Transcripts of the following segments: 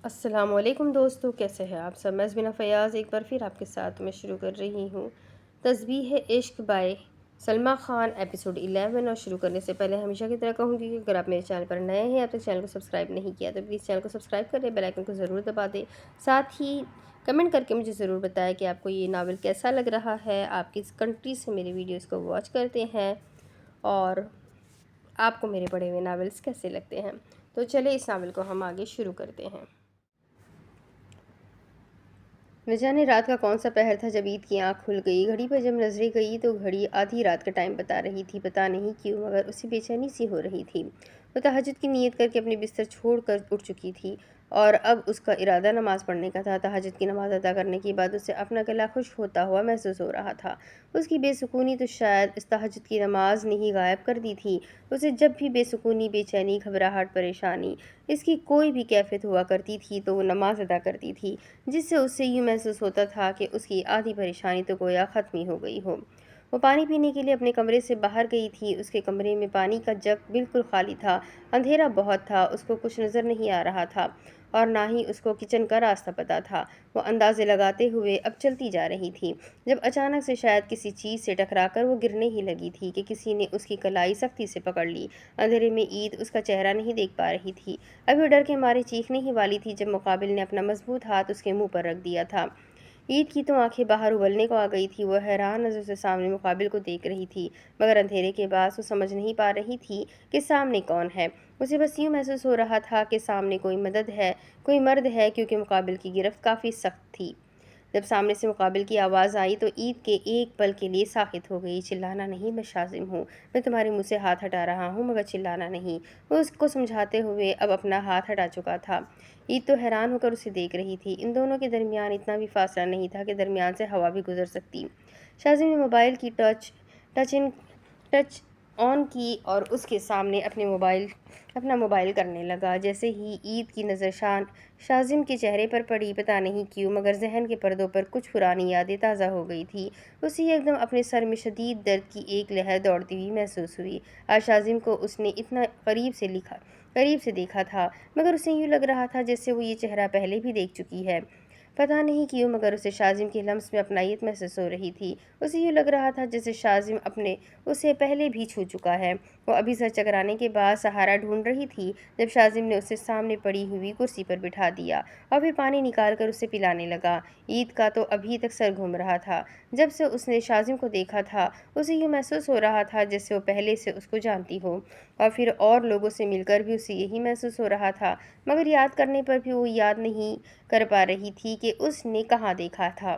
السلام علیکم دوستو، کیسے ہیں آپ سب؟ میں ازمینہ فیاض ایک بار پھر آپ کے ساتھ میں شروع کر رہی ہوں تسبیح عشق بائے سلمیٰ خان ایپیسوڈ 11۔ اور شروع کرنے سے پہلے ہمیشہ کی طرح کہوں گی کہ اگر آپ میرے چینل پر نئے ہیں اب تک چینل کو سبسکرائب نہیں کیا تو پلیز چینل کو سبسکرائب کر لیں، بیل آئیکن کو ضرور دبا دیں، ساتھ ہی کمنٹ کر کے مجھے ضرور بتائیں کہ آپ کو یہ ناول کیسا لگ رہا ہے، آپ کس کنٹری سے میری ویڈیوز کو واچ کرتے ہیں اور آپ کو میرے پڑھے ہوئے ناولز کیسے لگتے ہیں۔ تو چلے اس ناول کو ہم آگے شروع کرتے ہیں۔ نہ جانے رات کا کون سا پہر تھا جب عید کی آنکھ کھل گئی۔ گھڑی پر جب نظریں گئی تو گھڑی آدھی رات کا ٹائم بتا رہی تھی، پتہ نہیں کیوں مگر اسے بے چینی سی ہو رہی تھی۔ وہ تہجد کی نیت کر کے اپنے بستر چھوڑ کر اٹھ چکی تھی اور اب اس کا ارادہ نماز پڑھنے کا تھا۔ تہجد کی نماز ادا کرنے کے بعد اسے اپنا گلا خشک ہوتا ہوا محسوس ہو رہا تھا۔ اس کی بے سکونی تو شاید اس تہجد کی نماز نے ہی غائب کر دی تھی۔ اسے جب بھی بے سکونی، بے چینی، گھبراہٹ، پریشانی، اس کی کوئی بھی کیفیت ہوا کرتی تھی تو وہ نماز ادا کرتی تھی، جس سے اسے یوں محسوس ہوتا تھا کہ اس کی آدھی پریشانی تو گویا ختم ہی ہو گئی ہو۔ وہ پانی پینے کے لیے اپنے کمرے سے باہر گئی تھی۔ اس کے کمرے میں پانی کا جگ بالکل خالی تھا، اندھیرا بہت تھا، اس کو کچھ نظر نہیں آ رہا تھا اور نہ ہی اس کو کچن کا راستہ پتہ تھا۔ وہ اندازے لگاتے ہوئے اب چلتی جا رہی تھی جب اچانک سے شاید کسی چیز سے ٹکرا کر وہ گرنے ہی لگی تھی کہ کسی نے اس کی کلائی سختی سے پکڑ لی۔ اندھیرے میں عید اس کا چہرہ نہیں دیکھ پا رہی تھی۔ ابھی وہ ڈر کے مارے چیخنے ہی والی تھی جب مقابل نے اپنا مضبوط ہاتھ اس کے منہ پر رکھ دیا تھا۔ عید کی تو آنکھیں باہر ابلنے کو آ گئی تھی۔ وہ حیران نظر سے سامنے مقابل کو دیکھ رہی تھی مگر اندھیرے کے باعث وہ سمجھ نہیں پا رہی تھی کہ سامنے کون ہے۔ اسے بس یوں محسوس ہو رہا تھا کہ سامنے کوئی مدد ہے، کوئی مرد ہے، کیونکہ مقابل کی گرفت کافی سخت تھی۔ جب سامنے سے مقابل کی آواز آئی تو عید کے ایک پل کے لیے ساکت ہو گئی۔ چلانا نہیں، میں شازم ہوں، میں تمہارے منہ سے ہاتھ ہٹا رہا ہوں مگر چلانا نہیں، وہ اس کو سمجھاتے ہوئے اب اپنا ہاتھ ہٹا چکا تھا۔ عید تو حیران ہو کر اسے دیکھ رہی تھی۔ ان دونوں کے درمیان اتنا بھی فاصلہ نہیں تھا کہ درمیان سے ہوا بھی گزر سکتی۔ شازم نے موبائل کی ٹچ آن کی اور اس کے سامنے اپنا موبائل کرنے لگا۔ جیسے ہی عید کی نظر شازم کے چہرے پر پڑی، پتہ نہیں کیوں مگر ذہن کے پردوں پر کچھ پرانی یادیں تازہ ہو گئی تھی۔ اسے یکدم اپنے سر میں شدید درد کی ایک لہر دوڑتی ہوئی محسوس ہوئی۔ آج شازم کو اس نے اتنا قریب سے دیکھا تھا مگر اسے یوں لگ رہا تھا جیسے وہ یہ چہرہ پہلے بھی دیکھ چکی ہے۔ پتہ نہیں کیوں مگر اسے شازم کے لمس میں اپنائیت محسوس ہو رہی تھی۔ اسے یوں لگ رہا تھا جیسے شازم اسے پہلے بھی چھو چکا ہے۔ وہ ابھی سر چکرانے کے بعد سہارا ڈھونڈ رہی تھی جب شازم نے اسے سامنے پڑی ہوئی کرسی پر بٹھا دیا اور پھر پانی نکال کر اسے پلانے لگا۔ عید کا تو ابھی تک سر گھوم رہا تھا۔ جب سے اس نے شازم کو دیکھا تھا اسے یوں محسوس ہو رہا تھا جیسے وہ پہلے سے اس کو جانتی ہو اور پھر اور لوگوں سے مل کر بھی اسے یہی محسوس ہو رہا تھا مگر یاد کرنے پر بھی وہ یاد نہیں کر پا رہی تھی کہ اس نے کہاں دیکھا تھا۔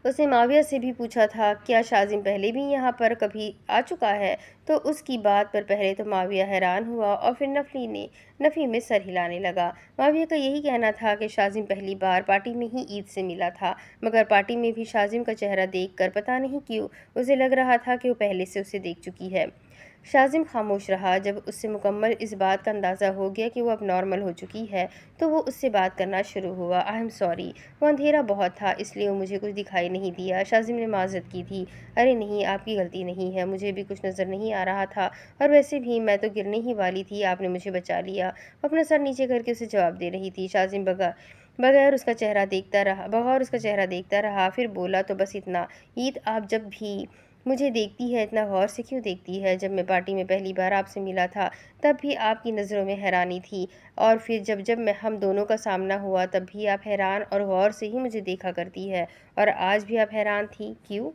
اس نے معاویہ سے بھی پوچھا تھا کیا شازم پہلے بھی یہاں پر کبھی آ چکا ہے؟ تو اس کی بات پر پہلے تو معاویہ حیران ہوا اور پھر نفی میں سر ہلانے لگا۔ معاویہ کا یہی کہنا تھا کہ شازم پہلی بار پارٹی میں ہی عید سے ملا تھا مگر پارٹی میں بھی شازم کا چہرہ دیکھ کر پتہ نہیں کیوں اسے لگ رہا تھا کہ وہ پہلے سے اسے دیکھ چکی ہے۔ شازم خاموش رہا۔ جب اس سے مکمل اس بات کا اندازہ ہو گیا کہ وہ اب نارمل ہو چکی ہے تو وہ اس سے بات کرنا شروع ہوا۔ آئی ایم سوری، وہ اندھیرا بہت تھا اس لیے مجھے کچھ دکھائی نہیں دیا۔ شازم نے معذرت کی تھی۔ ارے نہیں، آپ کی غلطی نہیں ہے، مجھے بھی کچھ نظر نہیں آ رہا تھا اور ویسے بھی میں تو گرنے ہی والی تھی، آپ نے مجھے بچا لیا۔ وہ اپنا سر نیچے کر کے اسے جواب دے رہی تھی۔ شازم بغیر اس کا چہرہ دیکھتا رہا، پھر بولا تو بس اتنا، عید آپ جب بھی مجھے دیکھتی ہے اتنا غور سے کیوں دیکھتی ہے؟ جب میں پارٹی میں پہلی بار آپ سے ملا تھا تب بھی آپ کی نظروں میں حیرانی تھی اور پھر جب ہم دونوں کا سامنا ہوا تب بھی آپ حیران اور غور سے ہی مجھے دیکھا کرتی ہے اور آج بھی آپ حیران تھی، کیوں؟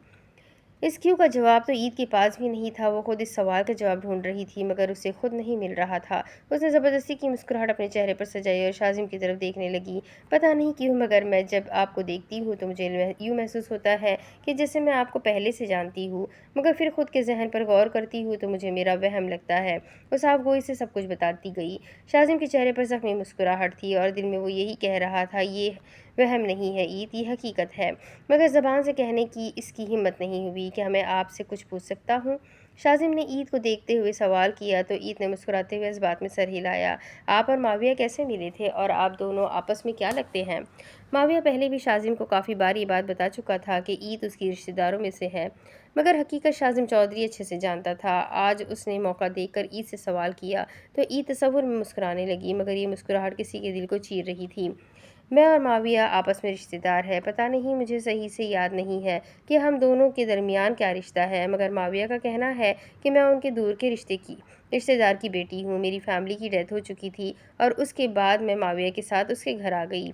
اس کیوں کا جواب تو عید کے پاس بھی نہیں تھا۔ وہ خود اس سوال کا جواب ڈھونڈ رہی تھی مگر اسے خود نہیں مل رہا تھا۔ اس نے زبردستی کی مسکراہٹ اپنے چہرے پر سجائی اور شازم کی طرف دیکھنے لگی۔ پتہ نہیں کیوں مگر میں جب آپ کو دیکھتی ہوں تو مجھے یوں محسوس ہوتا ہے کہ جیسے میں آپ کو پہلے سے جانتی ہوں مگر پھر خود کے ذہن پر غور کرتی ہوں تو مجھے میرا وہم لگتا ہے۔ وہ صاف گوئی سے سب کچھ بتاتی گئی۔ شازم کے چہرے پر زخمی مسکراہٹ تھی اور دل میں وہ یہی کہہ رہا تھا یہ وہم نہیں ہے عید، یہ حقیقت ہے، مگر زبان سے کہنے کی اس کی ہمت نہیں ہوئی۔ کیا میں آپ سے کچھ پوچھ سکتا ہوں؟ شاذم نے عید کو دیکھتے ہوئے سوال کیا تو عید نے مسکراتے ہوئے اس بات میں سر ہلایا۔ آپ اور معاویہ کیسے ملے تھے اور آپ دونوں آپس میں کیا لگتے ہیں؟ معاویہ پہلے بھی شاذم کو کافی بار یہ بات بتا چکا تھا کہ عید اس کی رشتہ داروں میں سے ہے، مگر حقیقت شاذم چودھری اچھے سے جانتا تھا۔ آج اس نے موقع دیکھ کر عید سے سوال کیا تو عید تصور میں مسکرانے لگی، مگر یہ مسکراہٹ کسی کے دل کو چیر رہی تھی۔ میں اور معاویہ آپس میں رشتہ دار ہے، پتہ نہیں، مجھے صحیح سے یاد نہیں ہے کہ ہم دونوں کے درمیان کیا رشتہ ہے، مگر معاویہ کا کہنا ہے کہ میں ان کے دور کے رشتہ دار کی بیٹی ہوں۔ میری فیملی کی ڈیتھ ہو چکی تھی اور اس کے بعد میں معاویہ کے ساتھ اس کے گھر آ گئی۔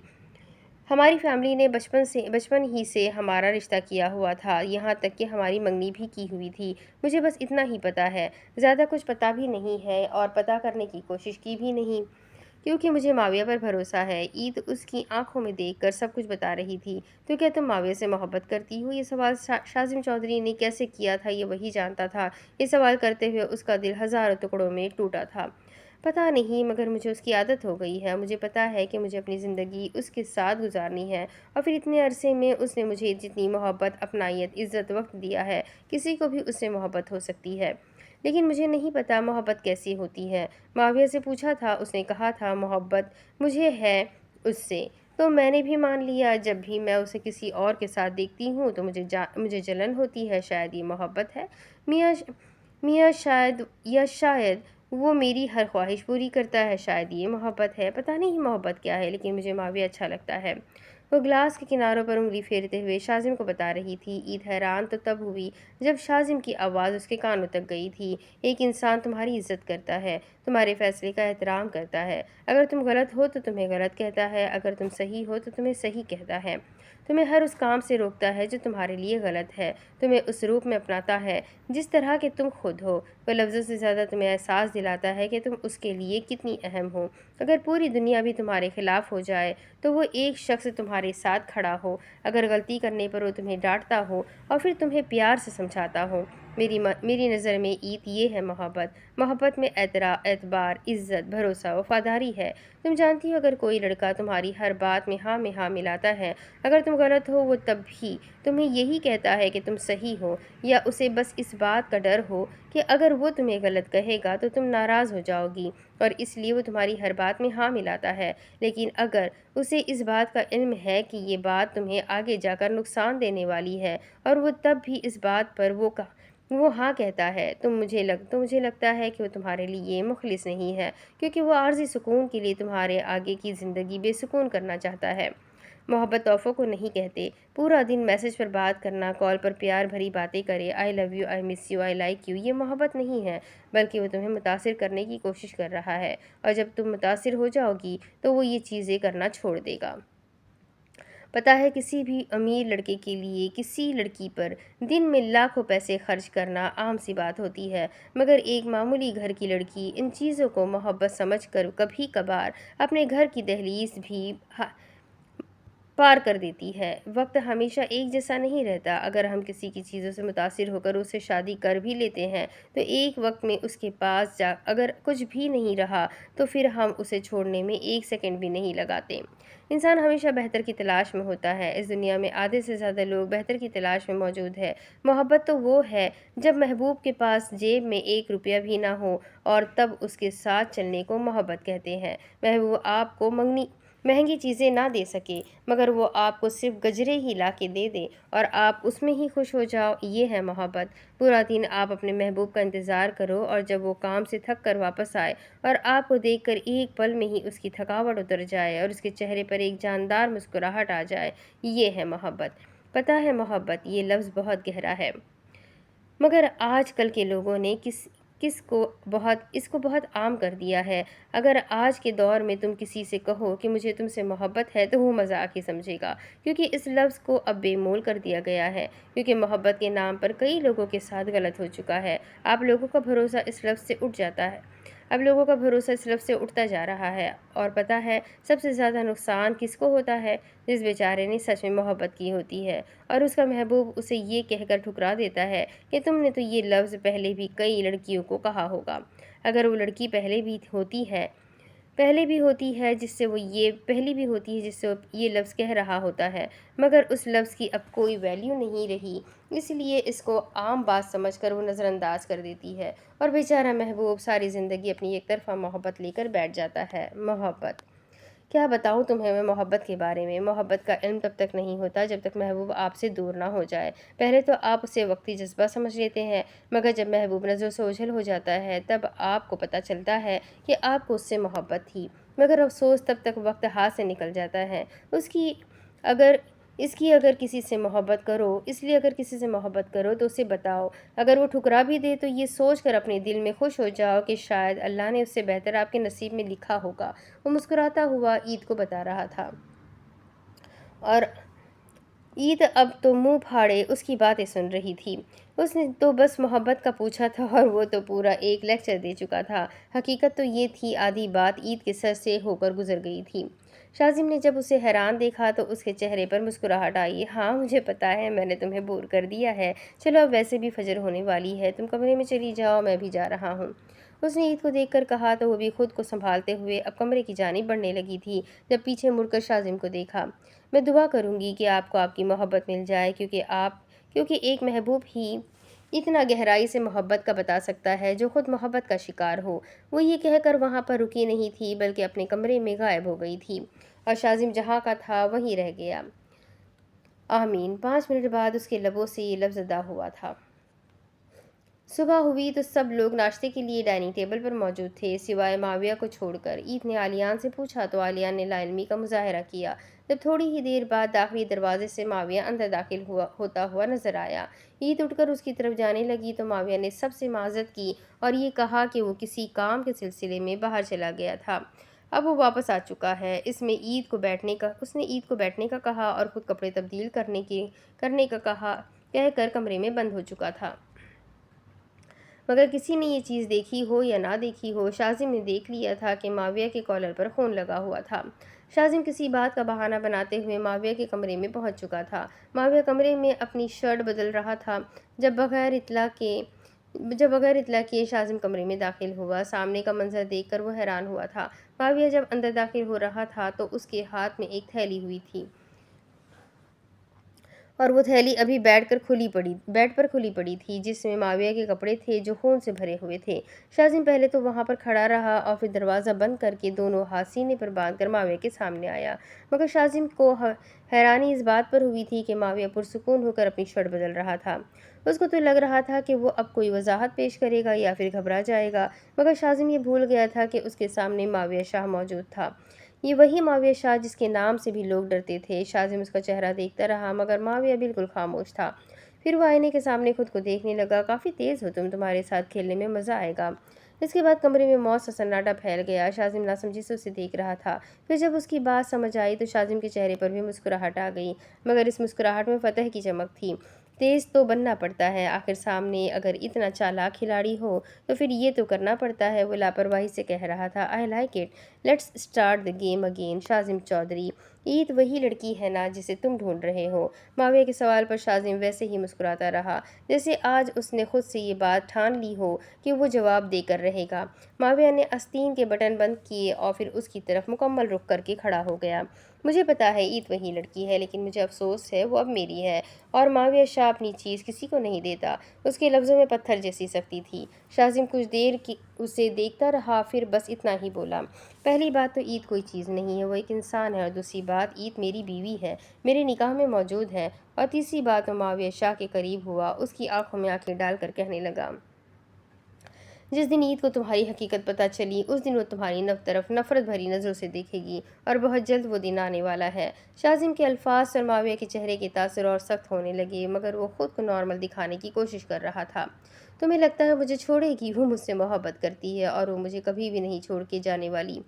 ہماری فیملی نے بچپن ہی سے ہمارا رشتہ کیا ہوا تھا، یہاں تک کہ ہماری منگنی بھی کی ہوئی تھی۔ مجھے بس اتنا ہی پتہ ہے، زیادہ کچھ پتہ بھی نہیں ہے اور پتہ کرنے کی کوشش کی بھی نہیں، کیونکہ مجھے معاویہ پر بھروسہ ہے۔ عید اس کی آنکھوں میں دیکھ کر سب کچھ بتا رہی تھی۔ تو کیا تم معاویہ سے محبت کرتی ہو؟ یہ سوال شاذم چودھری نے کیسے کیا تھا یہ وہی جانتا تھا۔ یہ سوال کرتے ہوئے اس کا دل ہزاروں ٹکڑوں میں ٹوٹا تھا۔ پتہ نہیں، مگر مجھے اس کی عادت ہو گئی ہے۔ مجھے پتہ ہے کہ مجھے اپنی زندگی اس کے ساتھ گزارنی ہے، اور پھر اتنے عرصے میں اس نے مجھے جتنی محبت، اپنائیت، عزت، وقت دیا ہے، کسی کو بھی اس سے محبت ہو سکتی ہے، لیکن مجھے نہیں پتہ محبت کیسی ہوتی ہے۔ معاویہ سے پوچھا تھا، اس نے کہا تھا محبت مجھے ہے اس سے، تو میں نے بھی مان لیا۔ جب بھی میں اسے کسی اور کے ساتھ دیکھتی ہوں تو مجھے جلن ہوتی ہے۔ شاید یہ محبت ہے میاں شاید وہ میری ہر خواہش پوری کرتا ہے، شاید یہ محبت ہے۔ پتہ نہیں محبت کیا ہے، لیکن مجھے معاویہ اچھا لگتا ہے۔ وہ گلاس کے کناروں پر انگلی پھیرتے ہوئے شاذم کو بتا رہی تھی۔ عید حیران تو تب ہوئی جب شاذم کی آواز اس کے کانوں تک گئی تھی۔ ایک انسان تمہاری عزت کرتا ہے، تمہارے فیصلے کا احترام کرتا ہے۔ اگر تم غلط ہو تو تمہیں غلط کہتا ہے، اگر تم صحیح ہو تو تمہیں صحیح کہتا ہے۔ تمہیں ہر اس کام سے روکتا ہے جو تمہارے لیے غلط ہے، تمہیں اس روپ میں اپناتا ہے جس طرح کہ تم خود ہو۔ وہ لفظوں سے زیادہ تمہیں احساس دلاتا ہے کہ تم اس کے لیے کتنی اہم ہو۔ اگر پوری دنیا بھی تمہارے خلاف ہو جائے تو وہ ایک شخص تمہارے ساتھ کھڑا ہو، اگر غلطی کرنے پر وہ تمہیں ڈانٹتا ہو اور پھر تمہیں پیار سے سمجھاتا ہو۔ میری نظر میں عید یہ ہے محبت میں اعتبار، عزت، بھروسہ، وفاداری ہے۔ تم جانتی ہو اگر کوئی لڑکا تمہاری ہر بات میں ہاں ملاتا ہے، اگر تم غلط ہو وہ تب بھی تمہیں یہی کہتا ہے کہ تم صحیح ہو، یا اسے بس اس بات کا ڈر ہو کہ اگر وہ تمہیں غلط کہے گا تو تم ناراض ہو جاؤ گی، اور اس لیے وہ تمہاری ہر بات میں ہاں ملاتا ہے۔ لیکن اگر اسے اس بات کا علم ہے کہ یہ بات تمہیں آگے جا کر نقصان دینے والی ہے اور وہ تب بھی اس بات پر وہ ہاں کہتا ہے، تو مجھے لگتا ہے کہ وہ تمہارے لیے مخلص نہیں ہے، کیونکہ وہ عارضی سکون کے لیے تمہارے آگے کی زندگی بے سکون کرنا چاہتا ہے۔ محبت تحفوں کو نہیں کہتے۔ پورا دن میسج پر بات کرنا، کال پر پیار بھری باتیں کرے، I love you, I miss you, I like you, یہ محبت نہیں ہے، بلکہ وہ تمہیں متاثر کرنے کی کوشش کر رہا ہے، اور جب تم متاثر ہو جاؤ گی تو وہ یہ چیزیں کرنا چھوڑ دے گا۔ پتہ ہے کسی بھی امیر لڑکے کے لیے کسی لڑکی پر دن میں لاکھوں پیسے خرچ کرنا عام سی بات ہوتی ہے، مگر ایک معمولی گھر کی لڑکی ان چیزوں کو محبت سمجھ کر کبھی کبھار اپنے گھر کی دہلیز بھی پار کر دیتی ہے۔ وقت ہمیشہ ایک جیسا نہیں رہتا۔ اگر ہم کسی کی چیزوں سے متاثر ہو کر اس سے شادی کر بھی لیتے ہیں تو ایک وقت میں اس کے پاس اگر کچھ بھی نہیں رہا تو پھر ہم اسے چھوڑنے میں ایک سیکنڈ بھی نہیں لگاتے۔ انسان ہمیشہ بہتر کی تلاش میں ہوتا ہے۔ اس دنیا میں آدھے سے زیادہ لوگ بہتر کی تلاش میں موجود ہے۔ محبت تو وہ ہے جب محبوب کے پاس جیب میں ایک روپیہ بھی نہ ہو اور تب اس کے ساتھ چلنے کو محبت کہتے ہیں۔ محبوب آپ کو مہنگی چیزیں نہ دے سکے، مگر وہ آپ کو صرف گجرے ہی لا کے دے دے اور آپ اس میں ہی خوش ہو جاؤ، یہ ہے محبت۔ پورا دن آپ اپنے محبوب کا انتظار کرو اور جب وہ کام سے تھک کر واپس آئے اور آپ کو دیکھ کر ایک پل میں ہی اس کی تھکاوٹ اتر جائے اور اس کے چہرے پر ایک جاندار مسکراہٹ آ جائے، یہ ہے محبت۔ پتہ ہے محبت یہ لفظ بہت گہرا ہے، مگر آج کل کے لوگوں نے اس کو بہت عام کر دیا ہے۔ اگر آج کے دور میں تم کسی سے کہو کہ مجھے تم سے محبت ہے تو وہ مذاق ہی سمجھے گا، کیونکہ اس لفظ کو اب بے مول کر دیا گیا ہے، کیونکہ محبت کے نام پر کئی لوگوں کے ساتھ غلط ہو چکا ہے۔ اب لوگوں کا بھروسہ اس لفظ سے اٹھتا جا رہا ہے، اور پتہ ہے سب سے زیادہ نقصان کس کو ہوتا ہے؟ جس بیچارے نے سچ میں محبت کی ہوتی ہے اور اس کا محبوب اسے یہ کہہ کر ٹھکرا دیتا ہے کہ تم نے تو یہ لفظ پہلے بھی کئی لڑکیوں کو کہا ہوگا۔ اگر وہ لڑکی پہلے بھی ہوتی ہے پہلے بھی ہوتی ہے جس سے وہ یہ لفظ کہہ رہا ہوتا ہے، مگر اس لفظ کی اب کوئی ویلیو نہیں رہی، اس لیے اس کو عام بات سمجھ کر وہ نظر انداز کر دیتی ہے، اور بیچارہ محبوب ساری زندگی اپنی ایک طرفہ محبت لے کر بیٹھ جاتا ہے۔ محبت، کیا بتاؤں تمہیں میں محبت کے بارے میں۔ محبت کا علم تب تک نہیں ہوتا جب تک محبوب آپ سے دور نہ ہو جائے۔ پہلے تو آپ اسے وقتی جذبہ سمجھ لیتے ہیں، مگر جب محبوب نظروں سے اوجھل ہو جاتا ہے تب آپ کو پتہ چلتا ہے کہ آپ کو اس سے محبت تھی، مگر افسوس تب تک وقت ہاتھ سے نکل جاتا ہے۔ اس کی اگر کسی سے محبت کرو تو اسے بتاؤ، اگر وہ ٹھکرا بھی دے تو یہ سوچ کر اپنے دل میں خوش ہو جاؤ کہ شاید اللہ نے اس سے بہتر آپ کے نصیب میں لکھا ہوگا۔ وہ مسکراتا ہوا عید کو بتا رہا تھا، اور عید اب تو منہ پھاڑے اس کی باتیں سن رہی تھی۔ اس نے تو بس محبت کا پوچھا تھا اور وہ تو پورا ایک لیکچر دے چکا تھا۔ حقیقت تو یہ تھی آدھی بات عید کے سر سے ہو کر گزر گئی تھی۔ شاذم نے جب اسے حیران دیکھا تو اس کے چہرے پر مسکراہٹ آئی۔ ہاں مجھے پتا ہے میں نے تمہیں بور کر دیا ہے، چلو اب ویسے بھی فجر ہونے والی ہے، تم کمرے میں چلی جاؤ، میں بھی جا رہا ہوں۔ اس نے عید کو دیکھ کر کہا تو وہ بھی خود کو سنبھالتے ہوئے اب کمرے کی جانب بڑھنے لگی تھی جب پیچھے مڑ کر شاذم کو دیکھا۔ میں دعا کروں گی کہ آپ کو آپ کی محبت مل جائے، کیونکہ ایک محبوب ہی اتنا گہرائی سے محبت کا بتا سکتا ہے جو خود محبت کا شکار ہو۔ وہ یہ کہہ کر وہاں پر رکی نہیں تھی بلکہ اپنے کمرے میں غائب ہو گئی تھی، اور شاذم جہاں کا تھا وہیں رہ گیا۔ آمین۔ 5 منٹ بعد اس کے لبوں سے یہ لفظ ادا ہوا تھا۔ صبح ہوئی تو سب لوگ ناشتے کے لیے ڈائننگ ٹیبل پر موجود تھے سوائے معاویہ کو چھوڑ کر۔ عید نے عالیان سے پوچھا تو عالیان نے لا علمی کا مظاہرہ کیا۔ جب تھوڑی ہی دیر بعد داخلی دروازے سے معاویہ اندر داخل ہوتا ہوا نظر آیا، عید اٹھ کر اس کی طرف جانے لگی تو معاویہ نے سب سے معذرت کی اور یہ کہا کہ وہ کسی کام کے سلسلے میں باہر چلا گیا تھا، اب وہ واپس آ چکا ہے۔ اس نے عید کو بیٹھنے کا کہا اور خود کپڑے تبدیل کرنے کا کہہ کر کمرے میں بند ہو چکا تھا۔ مگر کسی نے یہ چیز دیکھی ہو یا نہ دیکھی ہو، شاذم نے دیکھ لیا تھا کہ معاویہ کے کالر پر خون لگا ہوا تھا۔ شاذم کسی بات کا بہانہ بناتے ہوئے معاویہ کے کمرے میں پہنچ چکا تھا۔ معاویہ کمرے میں اپنی شرٹ بدل رہا تھا جب بغیر اطلاع کیے شاذم کمرے میں داخل ہوا۔ سامنے کا منظر دیکھ کر وہ حیران ہوا تھا۔ معاویہ جب اندر داخل ہو رہا تھا تو اس کے ہاتھ میں ایک تھیلی ہوئی تھی، اور وہ تھیلی ابھی بیڈ پر کھلی پڑی تھی جس میں معاویہ کے کپڑے تھے جو خون سے بھرے ہوئے تھے۔ شاذم پہلے تو وہاں پر کھڑا رہا اور پھر دروازہ بند کر کے دونوں ہاتھ سینے پر باندھ کر معاویہ کے سامنے آیا، مگر شاذم کو حیرانی اس بات پر ہوئی تھی کہ معاویہ پرسکون ہو کر اپنی شرٹ بدل رہا تھا۔ اس کو تو لگ رہا تھا کہ وہ اب کوئی وضاحت پیش کرے گا یا پھر گھبرا جائے گا، مگر شاذم یہ بھول گیا تھا کہ اس کے سامنے معاویہ شاہ موجود تھا، یہ وہی معاویہ شاہ جس کے نام سے بھی لوگ ڈرتے تھے۔ شاذم اس کا چہرہ دیکھتا رہا مگر معاویہ بالکل خاموش تھا۔ پھر وہ آئینے کے سامنے خود کو دیکھنے لگا۔ کافی تیز ہو تمہارے ساتھ کھیلنے میں مزہ آئے گا۔ اس کے بعد کمرے میں موت سا سناٹا پھیل گیا۔ شاذم ناسمجھی سے اسے دیکھ رہا تھا۔ پھر جب اس کی بات سمجھ آئی تو شاذم کے چہرے پر بھی مسکراہٹ آ گئی، مگر اس مسکراہٹ میں فتح کی چمک تھی۔ تیز تو بننا پڑتا ہے، آخر سامنے اگر اتنا چالاک کھلاڑی ہو تو پھر یہ تو کرنا پڑتا ہے، وہ لاپرواہی سے کہہ رہا تھا۔ I like it, let's start the game again. Shazam Chaudhry, عید وہی لڑکی ہے نا جسے تم ڈھونڈ رہے ہو؟ معاویہ کے سوال پر شاذم ویسے ہی مسکراتا رہا جیسے آج اس نے خود سے یہ بات ٹھان لی ہو کہ وہ جواب دے کر رہے گا۔ معاویہ نے آستین کے بٹن بند کیے اور پھر اس کی طرف مکمل رخ کر کے کھڑا ہو گیا۔ مجھے پتا ہے عید وہی لڑکی ہے، لیکن مجھے افسوس ہے وہ اب میری ہے، اور معاویہ شاہ اپنی چیز کسی کو نہیں دیتا۔ اس کے لفظوں میں پتھر جیسی سختی تھی۔ شاذم کچھ دیر اسے دیکھتا رہا، پھر بس اتنا ہی بولا۔ پہلی بات تو عید کوئی چیز نہیں ہے، وہ ایک انسان ہے، اور دوسری بات عید میری بیوی ہے، میرے نکاح میں موجود ہے، اور تیسری بات وہ معاویہ شاہ کے قریب ہوا، اس کی آنکھوں میں آنکھیں ڈال کر کہنے لگا، جس دن عید کو تمہاری حقیقت پتہ چلی اس دن وہ تمہاری طرف نفرت بھری نظروں سے دیکھے گی، اور بہت جلد وہ دن آنے والا ہے۔ شاذم کے الفاظ پر معاویہ کے چہرے کے تاثر اور سخت ہونے لگے، مگر وہ خود کو نارمل دکھانے کی کوشش کر رہا تھا۔ تمہیں لگتا ہے مجھے چھوڑے گی؟ وہ مجھ سے محبت کرتی ہے اور وہ مجھے کبھی بھی نہیں چھوڑ کے جانے والی۔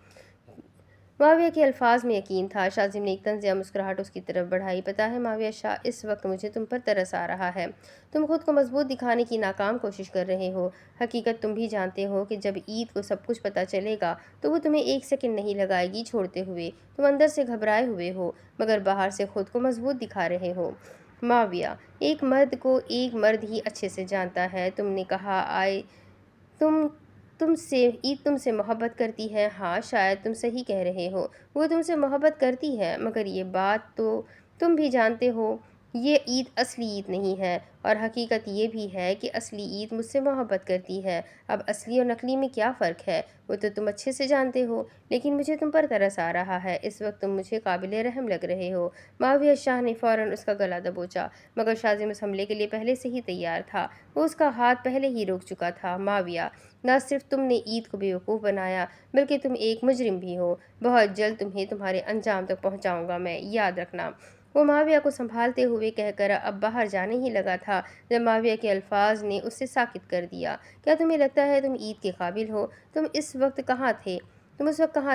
معاویہ کے الفاظ میں یقین تھا۔ شاذم نے ایک طنزیہ مسکراہٹ اس کی طرف بڑھائی۔ پتہ ہے معاویہ شاہ، اس وقت مجھے تم پر ترس آ رہا ہے۔ تم خود کو مضبوط دکھانے کی ناکام کوشش کر رہے ہو۔ حقیقت تم بھی جانتے ہو کہ جب عید کو سب کچھ پتہ چلے گا تو وہ تمہیں ایک سیکنڈ نہیں لگائے گی چھوڑتے ہوئے۔ تم اندر سے گھبرائے ہوئے ہو، مگر باہر سے خود کو مضبوط دکھا رہے ہو۔ معاویہ، ایک مرد کو ایک مرد ہی اچھے سے جانتا ہے۔ تم نے کہا عید تم سے محبت کرتی ہے۔ ہاں شاید تم صحیح کہہ رہے ہو، وہ تم سے محبت کرتی ہے، مگر یہ بات تو تم بھی جانتے ہو، یہ عید اصلی عید نہیں ہے، اور حقیقت یہ بھی ہے کہ اصلی عید مجھ سے محبت کرتی ہے۔ اب اصلی اور نقلی میں کیا فرق ہے وہ تو تم اچھے سے جانتے ہو، لیکن مجھے تم پر ترس آ رہا ہے، اس وقت تم مجھے قابل رحم لگ رہے ہو۔ معاویہ شاہ نے فوراً اس کا گلا دبوچا، مگر شاذم اس حملے کے لیے پہلے سے ہی تیار تھا، وہ اس کا ہاتھ پہلے ہی روک چکا تھا۔ معاویہ، نہ صرف تم نے عید کو بیوقوف بنایا، بلکہ تم ایک مجرم بھی ہو، بہت جلد تمہیں تمہارے انجام تک پہنچاؤں گا میں، یاد رکھنا۔ وہ معاویہ کو سنبھالتے ہوئے کہہ کر اب باہر جانے ہی لگا تھا جب معاویہ کے الفاظ نے اسے ساکت کر دیا۔ کیا تمہیں لگتا ہے تم عید کے قابل ہو؟ تم اس وقت کہاں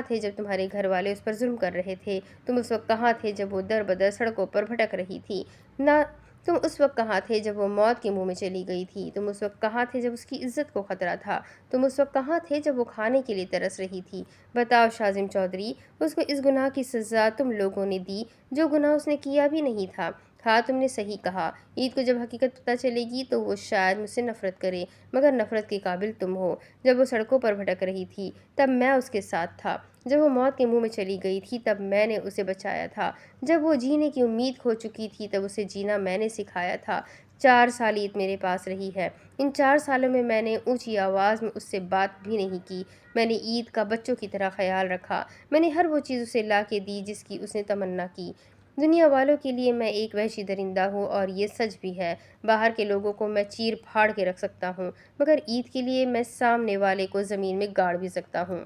تھے جب تمہارے گھر والے اس پر ظلم کر رہے تھے؟ تم اس وقت کہاں تھے جب وہ در بدر سڑکوں پر بھٹک رہی تھی؟ نہ تم اس وقت کہاں تھے جب وہ موت کے منہ میں چلی گئی تھی؟ تم اس وقت کہاں تھے جب اس کی عزت کو خطرہ تھا؟ تم اس وقت کہاں تھے جب وہ کھانے کے لیے ترس رہی تھی؟ بتاؤ شاذم چودھری، اس کو اس گناہ کی سزا تم لوگوں نے دی جو گناہ اس نے کیا بھی نہیں تھا۔ ہاں تم نے صحیح کہا، عید کو جب حقیقت پتہ چلے گی تو وہ شاید مجھ سے نفرت کرے، مگر نفرت کے قابل تم ہو۔ جب وہ سڑکوں پر بھٹک رہی تھی تب میں اس کے ساتھ تھا، جب وہ موت کے منہ میں چلی گئی تھی تب میں نے اسے بچایا تھا، جب وہ جینے کی امید کھو چکی تھی تب اسے جینا میں نے سکھایا تھا۔ 4 سال عید میرے پاس رہی ہے، ان 4 سالوں میں میں نے اونچی آواز میں اس سے بات بھی نہیں کی، میں نے عید کا بچوں کی طرح خیال رکھا، میں نے ہر وہ چیز اسے لا کے دی جس کی اس نے تمنا کی۔ دنیا والوں کے لیے میں ایک وحشی درندہ ہوں، اور یہ سچ بھی ہے، باہر کے لوگوں کو میں چیر پھاڑ کے رکھ سکتا ہوں، مگر عید کے لیے میں سامنے والے کو زمین میں گاڑ بھی سکتا ہوں۔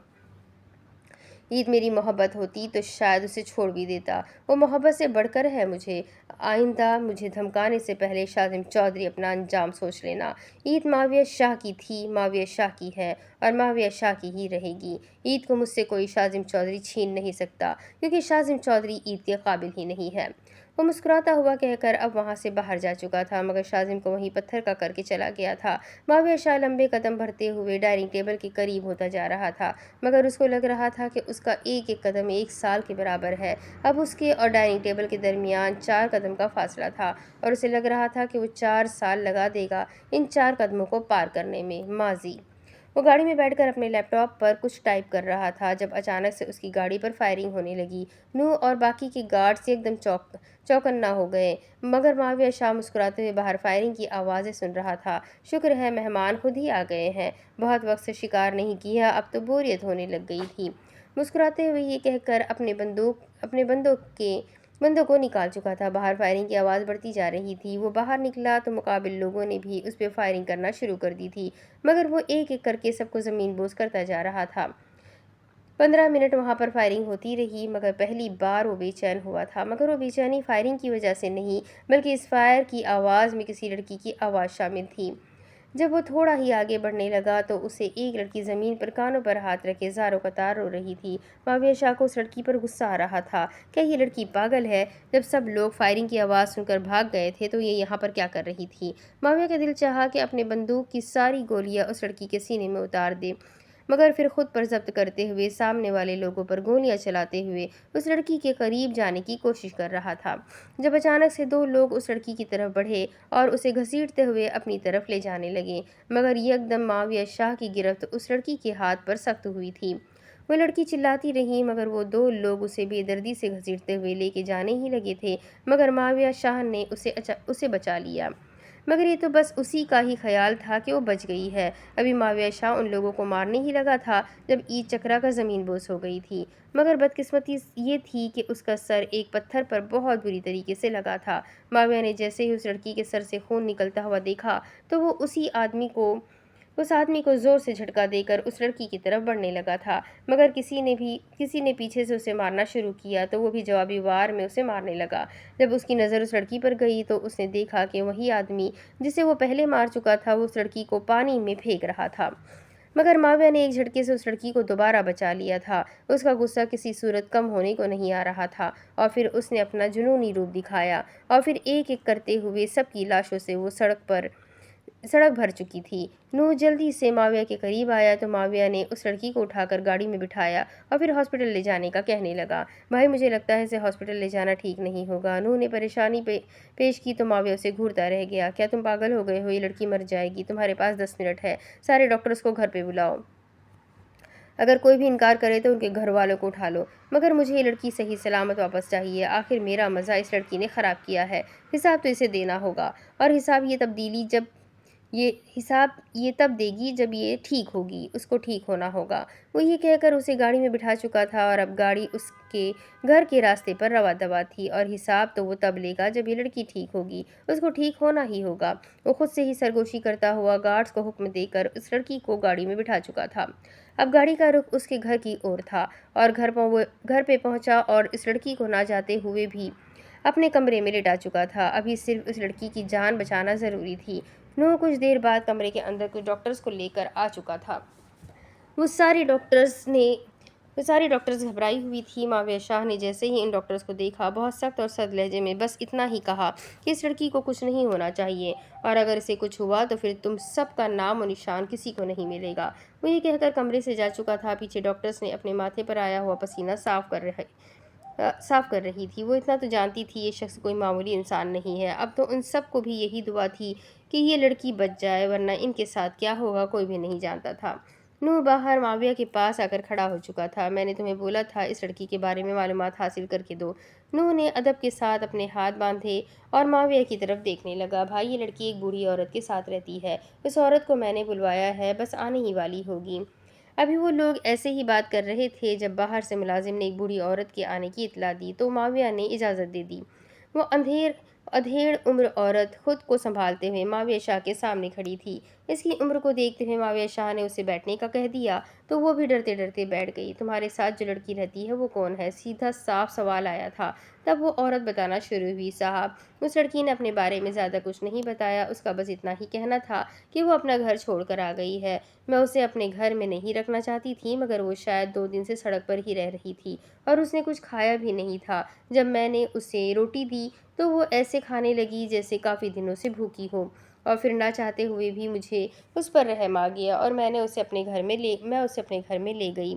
عید میری محبت ہوتی تو شاید اسے چھوڑ بھی دیتا، وہ محبت سے بڑھ کر ہے مجھے۔ آئندہ مجھے دھمکانے سے پہلے شاذم چودھری اپنا انجام سوچ لینا۔ عید معاویہ شاہ کی تھی، معاویہ شاہ کی ہے، اور معاویہ شاہ کی ہی رہے گی۔ عید کو مجھ سے کوئی شاذم چودھری چھین نہیں سکتا، کیونکہ شاذم چودھری عید کے قابل ہی نہیں ہے۔ وہ مسکراتا ہوا کہہ کر اب وہاں سے باہر جا چکا تھا، مگر شاذم کو وہیں پتھر کا کر کے چلا گیا تھا۔ معاویہ شاہ لمبے قدم بڑھتے ہوئے ڈائننگ ٹیبل کے قریب ہوتا جا رہا تھا، مگر اس کو لگ رہا تھا کہ اس کا ایک ایک قدم 1 سال کے برابر ہے۔ اب اس کے اور ڈائننگ ٹیبل کے درمیان 4 قدم کا فاصلہ تھا، اور اسے لگ رہا تھا کہ وہ 4 سال لگا دے گا ان 4 قدموں کو پار کرنے میں۔ ماضی۔ وہ گاڑی میں بیٹھ کر اپنے لیپ ٹاپ پر کچھ ٹائپ کر رہا تھا جب اچانک سے اس کی گاڑی پر فائرنگ ہونے لگی۔ نوح اور باقی کے گارڈز ایک دم چوکنا ہو گئے، مگر معاویہ شاہ مسکراتے ہوئے باہر فائرنگ کی آوازیں سن رہا تھا۔ شکر ہے مہمان خود ہی آ گئے ہیں، بہت وقت سے شکار نہیں کیا، اب تو بوریت ہونے لگ گئی تھی۔ مسکراتے ہوئے یہ کہہ کر اپنے بندوق کو نکال چکا تھا۔ باہر فائرنگ کی آواز بڑھتی جا رہی تھی۔ وہ باہر نکلا تو مقابل لوگوں نے بھی اس پہ فائرنگ کرنا شروع کر دی تھی، مگر وہ ایک ایک کر کے سب کو زمین بوس کرتا جا رہا تھا۔ 15 منٹ وہاں پر فائرنگ ہوتی رہی، مگر پہلی بار وہ بے چین ہوا تھا، مگر وہ بے چینی فائرنگ کی وجہ سے نہیں، بلکہ اس فائر کی آواز میں کسی لڑکی کی آواز شامل تھی۔ جب وہ تھوڑا ہی آگے بڑھنے لگا تو اسے ایک لڑکی زمین پر کانوں پر ہاتھ رکھے زاروں قطار رو رہی تھی۔ معاویہ شاہ کو اس لڑکی پر غصہ آ رہا تھا۔ کیا یہ لڑکی پاگل ہے؟ جب سب لوگ فائرنگ کی آواز سن کر بھاگ گئے تھے تو یہ یہاں پر کیا کر رہی تھی؟ معاویہ کا دل چاہا کہ اپنے بندوق کی ساری گولیاں اس لڑکی کے سینے میں اتار دے، مگر پھر خود پر ضبط کرتے ہوئے سامنے والے لوگوں پر گولیاں چلاتے ہوئے اس لڑکی کے قریب جانے کی کوشش کر رہا تھا، جب اچانک سے 2 لوگ اس لڑکی کی طرف بڑھے اور اسے گھسیٹتے ہوئے اپنی طرف لے جانے لگے، مگر یکدم معاویہ شاہ کی گرفت اس لڑکی کے ہاتھ پر سخت ہوئی تھی۔ وہ لڑکی چلاتی رہی، مگر وہ 2 لوگ اسے بے دردی سے گھسیٹتے ہوئے لے کے جانے ہی لگے تھے، مگر معاویہ شاہ نے اسے بچا لیا۔ مگر یہ تو بس اسی کا ہی خیال تھا کہ وہ بچ گئی ہے، ابھی معاویہ شاہ ان لوگوں کو مارنے ہی لگا تھا جب عید چکرا کا زمین بوس ہو گئی تھی، مگر بدقسمتی یہ تھی کہ اس کا سر ایک پتھر پر بہت بری طریقے سے لگا تھا۔ معاویہ نے جیسے ہی اس لڑکی کے سر سے خون نکلتا ہوا دیکھا تو وہ اس آدمی کو زور سے جھٹکا دے کر اس لڑکی کی طرف بڑھنے لگا تھا، مگر کسی نے پیچھے سے اسے مارنا شروع کیا تو وہ بھی جوابی وار میں اسے مارنے لگا۔ جب اس کی نظر اس لڑکی پر گئی تو اس نے دیکھا کہ وہی آدمی جسے وہ پہلے مار چکا تھا وہ اس لڑکی کو پانی میں پھینک رہا تھا، مگر معاویہ نے ایک جھٹکے سے اس لڑکی کو دوبارہ بچا لیا تھا۔ اس کا غصہ کسی صورت کم ہونے کو نہیں آ رہا تھا، اور پھر اس نے اپنا جنونی روپ دکھایا، اور پھر ایک ایک کرتے ہوئے سب کی لاشوں سے وہ سڑک بھر چکی تھی۔ نوح جلدی سے معاویہ کے قریب آیا تو معاویہ نے اس لڑکی کو اٹھا کر گاڑی میں بٹھایا اور پھر ہاسپٹل لے جانے کا کہنے لگا۔ بھائی مجھے لگتا ہے اسے ہاسپٹل لے جانا ٹھیک نہیں ہوگا۔ نوح نے پریشانی پیش کی تو معاویہ اسے گھورتا رہ گیا۔ کیا تم پاگل ہو گئے ہو؟ یہ لڑکی مر جائے گی، تمہارے پاس 10 منٹ ہے، سارے ڈاکٹرز کو گھر پہ بلاؤ۔ اگر کوئی بھی انکار کرے تو ان کے گھر والوں کو اٹھا لو، مگر مجھے یہ لڑکی صحیح سلامت واپس چاہیے۔ آخر میرا مزہ اس لڑکی نے خراب کیا ہے، حساب تو اسے دینا ہوگا، اور حساب یہ تب دے گی جب یہ ٹھیک ہوگی، اس کو ٹھیک ہونا ہوگا۔ وہ یہ کہہ کر اسے گاڑی میں بٹھا چکا تھا، اور اب گاڑی اس کے گھر کے راستے پر رواں دواں تھی، اور حساب تو وہ تب لے گا جب یہ لڑکی ٹھیک ہوگی، اس کو ٹھیک ہونا ہی ہوگا۔ وہ خود سے ہی سرگوشی کرتا ہوا گارڈز کو حکم دے کر اس لڑکی کو گاڑی میں بٹھا چکا تھا۔ اب گاڑی کا رخ اس کے گھر کی اور تھا، اور گھر پہ پہنچا اور اس لڑکی کو نہ جاتے ہوئے بھی اپنے کمرے میں لٹا چکا تھا۔ ابھی صرف اس لڑکی کی جان بچانا ضروری تھی۔ نور کچھ دیر بعد کمرے کے اندر کچھ ڈاکٹرز کو لے کر آ چکا تھا۔ وہ ساری ڈاکٹرز گھبرائی ہوئی تھی۔ معاویہ شاہ نے جیسے ہی ان ڈاکٹرز کو دیکھا، بہت سخت اور سرد لہجے میں بس اتنا ہی کہا کہ اس لڑکی کو کچھ نہیں ہونا چاہیے، اور اگر اسے کچھ ہوا تو پھر تم سب کا نام و نشان کسی کو نہیں ملے گا۔ وہ یہ کہہ کر کمرے سے جا چکا تھا۔ پیچھے ڈاکٹرز نے اپنے ماتھے پر آیا ہوا پسینہ صاف کر رہی تھی۔ وہ اتنا تو جانتی تھی یہ شخص کوئی معمولی انسان نہیں ہے۔ اب تو ان سب کو بھی یہی دعا تھی کہ یہ لڑکی بچ جائے، ورنہ ان کے ساتھ کیا ہوگا کوئی بھی نہیں جانتا تھا۔ نور باہر معاویہ کے پاس آ کر کھڑا ہو چکا تھا۔ میں نے تمہیں بولا تھا اس لڑکی کے بارے میں معلومات حاصل کر کے دو۔ نور نے ادب کے ساتھ اپنے ہاتھ باندھے اور معاویہ کی طرف دیکھنے لگا۔ بھائی، یہ لڑکی ایک بوڑھی عورت کے ساتھ رہتی ہے۔ اس عورت کو میں نے بلوایا ہے، بس آنے ہی والی ہوگی۔ ابھی وہ لوگ ایسے ہی بات کر رہے تھے، جب باہر سے ملازم نے ایک بوڑھی عورت کے آنے کی اطلاع دی تو معاویہ نے اجازت دے دی۔ وہ ادھیڑ عمر عورت خود کو سنبھالتے ہوئے معاویہ شاہ کے سامنے کھڑی تھی۔ اس کی عمر کو دیکھتے ہوئے معاویہ شاہ نے اسے بیٹھنے کا کہہ دیا تو وہ بھی ڈرتے ڈرتے بیٹھ گئی۔ تمہارے ساتھ جو لڑکی رہتی ہے وہ کون ہے؟ سیدھا صاف سوال آیا تھا۔ تب وہ عورت بتانا شروع ہوئی۔ صاحب، اس لڑکی نے اپنے بارے میں زیادہ کچھ نہیں بتایا، اس کا بس اتنا ہی کہنا تھا کہ وہ اپنا گھر چھوڑ کر آ گئی ہے۔ میں اسے اپنے گھر میں نہیں رکھنا چاہتی تھی، مگر وہ شاید 2 دن سے سڑک پر ہی رہ رہی تھی، اور اس نے کچھ کھایا بھی نہیں تھا۔ جب میں نے اسے روٹی دی تو وہ ایسے کھانے لگی جیسے کافی دنوں سے بھوکی ہو، اور پھر نہ چاہتے ہوئے بھی مجھے اس پر رحم آ گیا، اور میں اسے اپنے گھر میں لے گئی،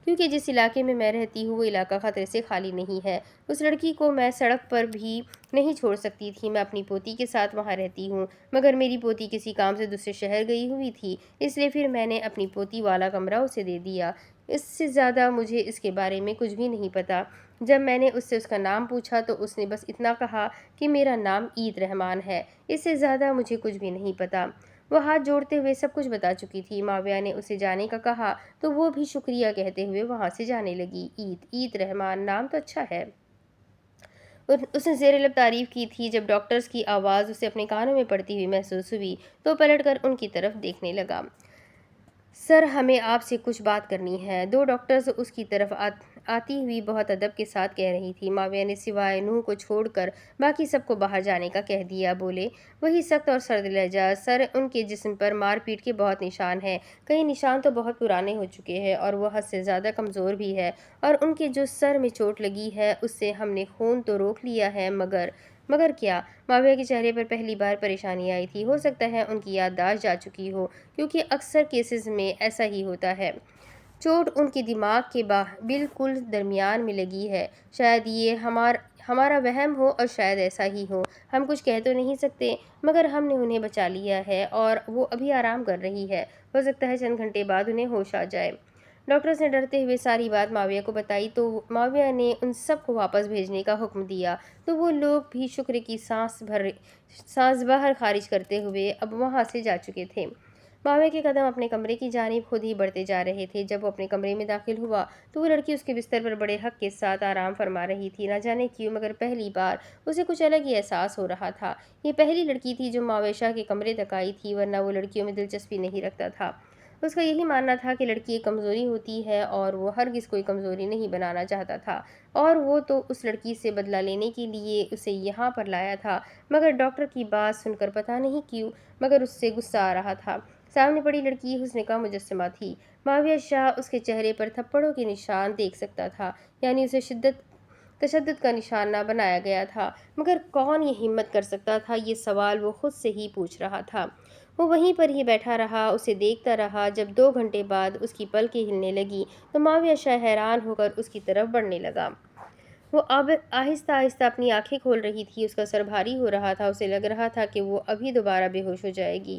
کیونکہ جس علاقے میں میں رہتی ہوں وہ علاقہ خطرے سے خالی نہیں ہے۔ اس لڑکی کو میں سڑک پر بھی نہیں چھوڑ سکتی تھی۔ میں اپنی پوتی کے ساتھ وہاں رہتی ہوں، مگر میری پوتی کسی کام سے دوسرے شہر گئی ہوئی تھی، اس لیے پھر میں نے اپنی پوتی والا کمرہ اسے دے دیا۔ اس سے زیادہ مجھے اس کے بارے میں کچھ بھی نہیں پتا۔ جب میں نے اس سے اس کا نام پوچھا تو اس نے بس اتنا کہا کہ میرا نام عید رحمان ہے، اس سے زیادہ مجھے کچھ بھی نہیں پتا۔ وہ ہاتھ جوڑتے ہوئے سب کچھ بتا چکی تھی۔ معاویہ نے اسے جانے کا کہا تو وہ بھی شکریہ کہتے ہوئے وہاں سے جانے لگی۔ عید رحمان، نام تو اچھا ہے، اس نے زیر لب تعریف کی تھی۔ جب ڈاکٹرز کی آواز اسے اپنے کانوں میں پڑتی ہوئی محسوس ہوئی تو پلٹ کر ان کی طرف دیکھنے لگا۔ سر، ہمیں آپ سے کچھ بات کرنی ہے، 2 ڈاکٹرز اس کی طرف آتی ہوئی بہت ادب کے ساتھ کہہ رہی تھی۔ معاویہ نے سوائے نوح کو چھوڑ کر باقی سب کو باہر جانے کا کہہ دیا۔ بولے وہی سخت اور سرد لہجہ، سر، ان کے جسم پر مار پیٹ کے بہت نشان ہیں، کئی نشان تو بہت پرانے ہو چکے ہیں، اور وہ حد سے زیادہ کمزور بھی ہے، اور ان کے جو سر میں چوٹ لگی ہے اس سے ہم نے خون تو روک لیا ہے، مگر کیا؟ معاویہ کے چہرے پر پہلی بار پریشانی آئی تھی۔ ہو سکتا ہے ان کی یادداشت جا چکی ہو، کیونکہ اکثر کیسز میں ایسا ہی ہوتا ہے۔ چوٹ ان کے دماغ کے بالکل درمیان میں لگی ہے۔ شاید یہ ہمارا وہم ہو، اور شاید ایسا ہی ہو، ہم کچھ کہہ تو نہیں سکتے، مگر ہم نے انہیں بچا لیا ہے، اور وہ ابھی آرام کر رہی ہے، ہو سکتا ہے چند گھنٹے بعد انہیں ہوش آ جائے۔ ڈاکٹرز نے ڈرتے ہوئے ساری بات معاویہ کو بتائی تو معاویہ نے ان سب کو واپس بھیجنے کا حکم دیا تو وہ لوگ بھی شکر کی سانس باہر خارج کرتے ہوئے اب وہاں سے جا چکے تھے۔ معاویہ کے قدم اپنے کمرے کی جانب خود ہی بڑھتے جا رہے تھے۔ جب وہ اپنے کمرے میں داخل ہوا تو وہ لڑکی اس کے بستر پر بڑے حق کے ساتھ آرام فرما رہی تھی۔ نہ جانے کیوں، مگر پہلی بار اسے کچھ الگ ہی احساس ہو رہا تھا۔ یہ پہلی لڑکی تھی جو معاویہ شاہ کے کمرے تک آئی تھی، ورنہ وہ لڑکیوں میں دلچسپی نہیں رکھتا تھا۔ اس کا یہی ماننا تھا کہ لڑکی ایک کمزوری ہوتی ہے، اور وہ ہرگز کوئی کمزوری نہیں بنانا چاہتا تھا، اور وہ تو اس لڑکی سے بدلہ لینے کے لیے اسے یہاں پر لایا تھا۔ مگر ڈاکٹر کی بات سن کر پتہ نہیں کیوں، مگر اس سے غصہ آ رہا تھا۔ سامنے پڑی لڑکی حسن کا مجسمہ تھی۔ معاویہ شاہ اس کے چہرے پر تھپڑوں کے نشان دیکھ سکتا تھا، یعنی اسے تشدد کا نشانہ بنایا گیا تھا، مگر کون یہ ہمت کر سکتا تھا؟ یہ سوال وہ خود سے ہی پوچھ رہا تھا۔ وہ وہیں پر ہی بیٹھا رہا، اسے دیکھتا رہا۔ جب 2 گھنٹے بعد اس کی پلکیں ہلنے لگی تو معاویہ شاہ حیران ہو کر اس کی طرف بڑھنے لگا۔ وہ آہستہ آہستہ اپنی آنکھیں کھول رہی تھی، اس کا سر بھاری ہو رہا تھا، اسے لگ رہا تھا کہ وہ ابھی دوبارہ بے ہوش ہو جائے گی۔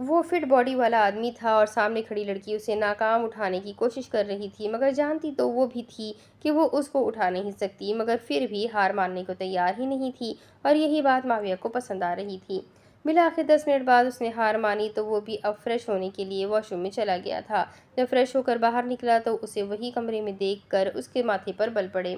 وہ فٹ باڈی والا آدمی تھا اور سامنے کھڑی لڑکی اسے ناکام اٹھانے کی کوشش کر رہی تھی، مگر جانتی تو وہ بھی تھی کہ وہ اس کو اٹھا نہیں سکتی، مگر پھر بھی ہار ماننے کو تیار ہی نہیں تھی، اور یہی بات معاویہ کو پسند آ رہی تھی۔ بالآخر 10 منٹ بعد اس نے ہار مانی تو وہ بھی اب فریش ہونے کے لیے واش روم میں چلا گیا تھا۔ جب فریش ہو کر باہر نکلا تو اسے وہی کمرے میں دیکھ کر اس کے ماتھے پر بل پڑے۔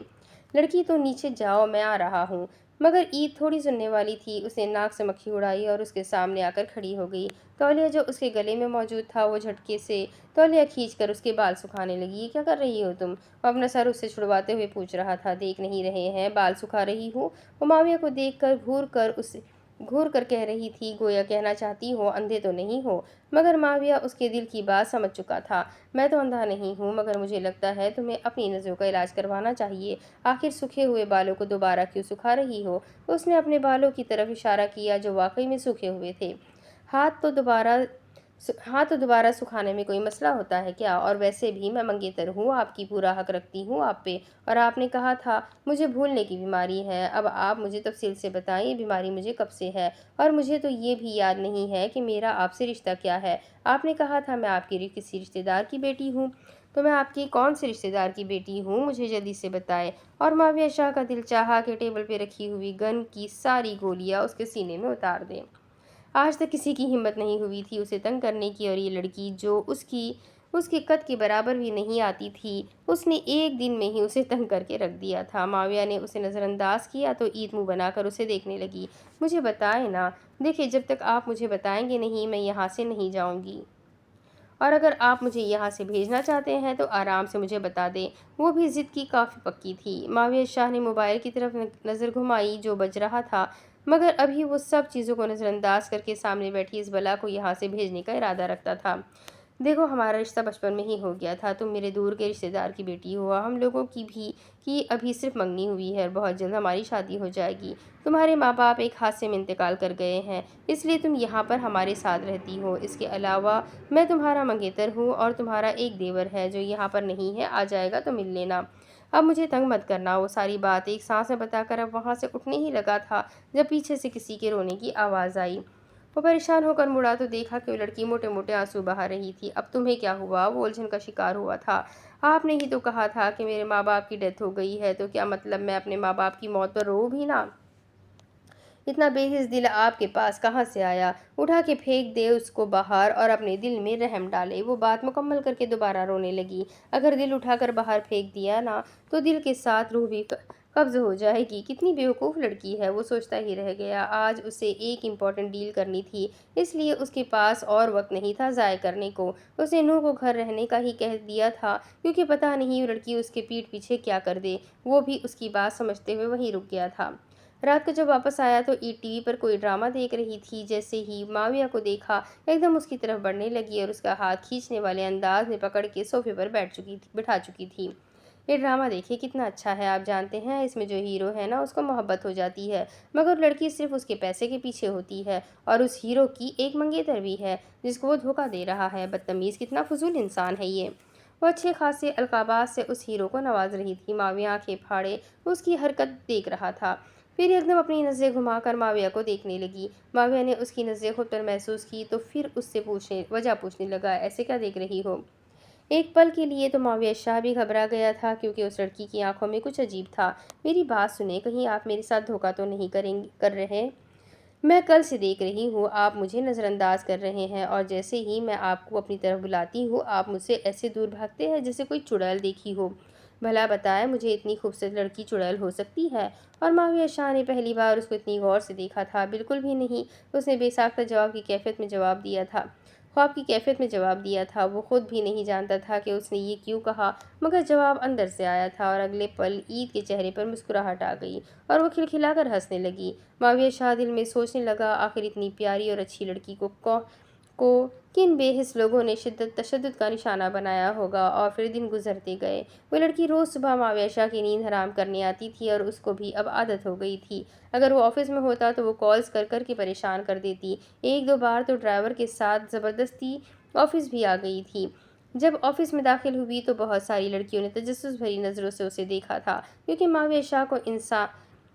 لڑکی تو نیچے جاؤ، میں آ رہا ہوں۔ مگر عید تھوڑی سننے والی تھی، اس نے ناک سے مکھی اڑائی اور اس کے سامنے آ کر کھڑی ہو گئی۔ تولیہ جو اس کے گلے میں موجود تھا وہ جھٹکے سے تولیہ کھینچ کر اس کے بال سکھانے لگی۔ یہ کیا کر رہی ہو تم؟ وہ اپنا سر اس سے چھڑواتے ہوئے پوچھ رہا تھا۔ دیکھ نہیں رہے ہیں، بال سکھا رہی ہوں، وہ معاویہ کو دیکھ کر گھور کر کہہ رہی تھی، گویا کہنا چاہتی ہو اندھے تو نہیں ہو۔ مگر معاویہ اس کے دل کی بات سمجھ چکا تھا۔ میں تو اندھا نہیں ہوں، مگر مجھے لگتا ہے تمہیں اپنی نظروں کا علاج کروانا چاہیے۔ آخر سوکھے ہوئے بالوں کو دوبارہ کیوں سکھا رہی ہو؟ اس نے اپنے بالوں کی طرف اشارہ کیا جو واقعی میں سوکھے ہوئے تھے۔ ہاتھ تو دوبارہ سکھانے میں کوئی مسئلہ ہوتا ہے کیا؟ اور ویسے بھی میں منگیتر ہوں، آپ کی پورا حق رکھتی ہوں آپ پہ، اور آپ نے کہا تھا مجھے بھولنے کی بیماری ہے۔ اب آپ مجھے تفصیل سے بتائیں یہ بیماری مجھے کب سے ہے، اور مجھے تو یہ بھی یاد نہیں ہے کہ میرا آپ سے رشتہ کیا ہے۔ آپ نے کہا تھا میں آپ کے کسی رشتہ دار کی بیٹی ہوں، تو میں آپ کی کون سے رشتہ دار کی بیٹی ہوں، مجھے جلدی سے بتائیں۔ اور معاویہ شاہ کا دل چاہا کہ ٹیبل پہ رکھی ہوئی گن کی ساری گولیاں اس کے سینے میں اتار دے۔ آج تک کسی کی ہمت نہیں ہوئی تھی اسے تنگ کرنے کی، اور یہ لڑکی جو اس کے قد کے برابر بھی نہیں آتی تھی، اس نے ایک دن میں ہی اسے تنگ کر کے رکھ دیا تھا۔ معاویہ نے اسے نظر انداز کیا تو عید منہ بنا کر اسے دیکھنے لگی۔ مجھے بتائیں نا۔ دیکھیں جب تک آپ مجھے بتائیں گے نہیں میں یہاں سے نہیں جاؤں گی، اور اگر آپ مجھے یہاں سے بھیجنا چاہتے ہیں تو آرام سے مجھے بتا دیں۔ وہ بھی ضد کی کافی پکی تھی۔ معاویہ شاہ نے موبائل کی طرف نظر گھمائی جو بج رہا تھا، مگر ابھی وہ سب چیزوں کو نظر انداز کر کے سامنے بیٹھی اس بلا کو یہاں سے بھیجنے کا ارادہ رکھتا تھا۔ دیکھو ہمارا رشتہ بچپن میں ہی ہو گیا تھا، تم میرے دور کے رشتہ دار کی بیٹی ہو، ہم لوگوں کی ابھی صرف منگنی ہوئی ہے اور بہت جلد ہماری شادی ہو جائے گی۔ تمہارے ماں باپ ایک حادثے میں انتقال کر گئے ہیں، اس لیے تم یہاں پر ہمارے ساتھ رہتی ہو۔ اس کے علاوہ میں تمہارا منگیتر ہوں، اور تمہارا ایک دیور ہے جو یہاں پر نہیں ہے، آ جائے گا تو مل لینا۔ اب مجھے تنگ مت کرنا۔ وہ ساری بات ایک سانس میں بتا کر اب وہاں سے اٹھنے ہی لگا تھا جب پیچھے سے کسی کے رونے کی آواز آئی۔ وہ پریشان ہو کر مڑا تو دیکھا کہ وہ لڑکی موٹے موٹے آنسو بہا رہی تھی۔ اب تمہیں کیا ہوا؟ وہ الجھن کا شکار ہوا تھا۔ آپ نے ہی تو کہا تھا کہ میرے ماں باپ کی ڈیتھ ہو گئی ہے، تو کیا مطلب میں اپنے ماں باپ کی موت پر رو بھی نہ؟ اتنا بے حس دل آپ کے پاس کہاں سے آیا؟ اٹھا کے پھینک دے اس کو باہر اور اپنے دل میں رحم ڈالے۔ وہ بات مکمل کر کے دوبارہ رونے لگی۔ اگر دل اٹھا کر باہر پھینک دیا نا تو دل کے ساتھ روح بھی قبض ہو جائے گی۔ کتنی بیوقوف لڑکی ہے، وہ سوچتا ہی رہ گیا۔ آج اسے ایک امپورٹنٹ ڈیل کرنی تھی، اس لیے اس کے پاس اور وقت نہیں تھا ضائع کرنے کو۔ اس نے نونو کو گھر رہنے کا ہی کہہ دیا تھا، کیونکہ پتہ نہیں وہ لڑکی اس کے پیٹھ پیچھے کیا کر دے۔ وہ بھی اس کی بات سمجھتے ہوئے وہیں رک گیا تھا۔ رات کو جب واپس آیا تو عید ٹی وی پر کوئی ڈرامہ دیکھ رہی تھی۔ جیسے ہی معاویہ کو دیکھا ایک دم اس کی طرف بڑھنے لگی اور اس کا ہاتھ کھینچنے والے انداز میں پکڑ کے صوفے پر بٹھا چکی تھی۔ یہ ڈرامہ دیکھیے کتنا اچھا ہے، آپ جانتے ہیں اس میں جو ہیرو ہے نا اس کو محبت ہو جاتی ہے، مگر لڑکی صرف اس کے پیسے کے پیچھے ہوتی ہے، اور اس ہیرو کی ایک منگیتر بھی ہے جس کو وہ دھوکہ دے رہا ہے۔ بدتمیز، کتنا فضول انسان ہے یہ۔ وہ اچھے خاصے القابات سے اس ہیرو کو نواز رہی تھی۔ معاویہ آنکھیں پھاڑے اس کی حرکت دیکھ رہا تھا، پھر ایک دم اپنی نظریں گھما کر معاویہ کو دیکھنے لگی۔ معاویہ نے اس کی نظریں خود پر محسوس کی تو پھر اس سے وجہ پوچھنے لگا، ایسے کیا دیکھ رہی ہو؟ ایک پل کے لیے تو معاویہ شاہ بھی گھبرا گیا تھا، کیونکہ اس لڑکی کی آنکھوں میں کچھ عجیب تھا۔ میری بات سنیں، کہیں آپ میرے ساتھ دھوکہ تو نہیں کر رہے؟ میں کل سے دیکھ رہی ہوں آپ مجھے نظر انداز کر رہے ہیں، اور جیسے ہی میں آپ کو اپنی طرف بلاتی ہوں آپ مجھ سے ایسے دور بھاگتے ہیں جیسے کوئی چڑیل دیکھی ہو۔ بھلا بتائیں مجھے اتنی خوبصورت لڑکی چڑیل ہو سکتی ہے؟ اور معاویہ شاہ نے پہلی بار اس کو اتنی غور سے دیکھا تھا۔ بالکل بھی نہیں، اس نے بے ساختہ خواب کی کیفیت میں جواب دیا تھا۔ وہ خود بھی نہیں جانتا تھا کہ اس نے یہ کیوں کہا، مگر جواب اندر سے آیا تھا، اور اگلے پل عید کے چہرے پر مسکراہٹ آ گئی اور وہ کھلکھلا کر ہنسنے لگی۔ معاویہ شاہ دل میں سوچنے لگا، آخر اتنی پیاری اور اچھی لڑکی کو کن بے حس لوگوں نے تشدد کا نشانہ بنایا ہوگا۔ اور پھر دن گزرتے گئے۔ وہ لڑکی روز صبح معاویہ شاہ کی نیند حرام کرنے آتی تھی، اور اس کو بھی اب عادت ہو گئی تھی۔ اگر وہ آفس میں ہوتا تو وہ کالز کر کر کے پریشان کر دیتی۔ ایک دو بار تو ڈرائیور کے ساتھ زبردستی آفس بھی آ گئی تھی۔ جب آفس میں داخل ہوئی تو بہت ساری لڑکیوں نے تجسس بھری نظروں سے اسے دیکھا تھا، کیونکہ معاویہ شاہ کو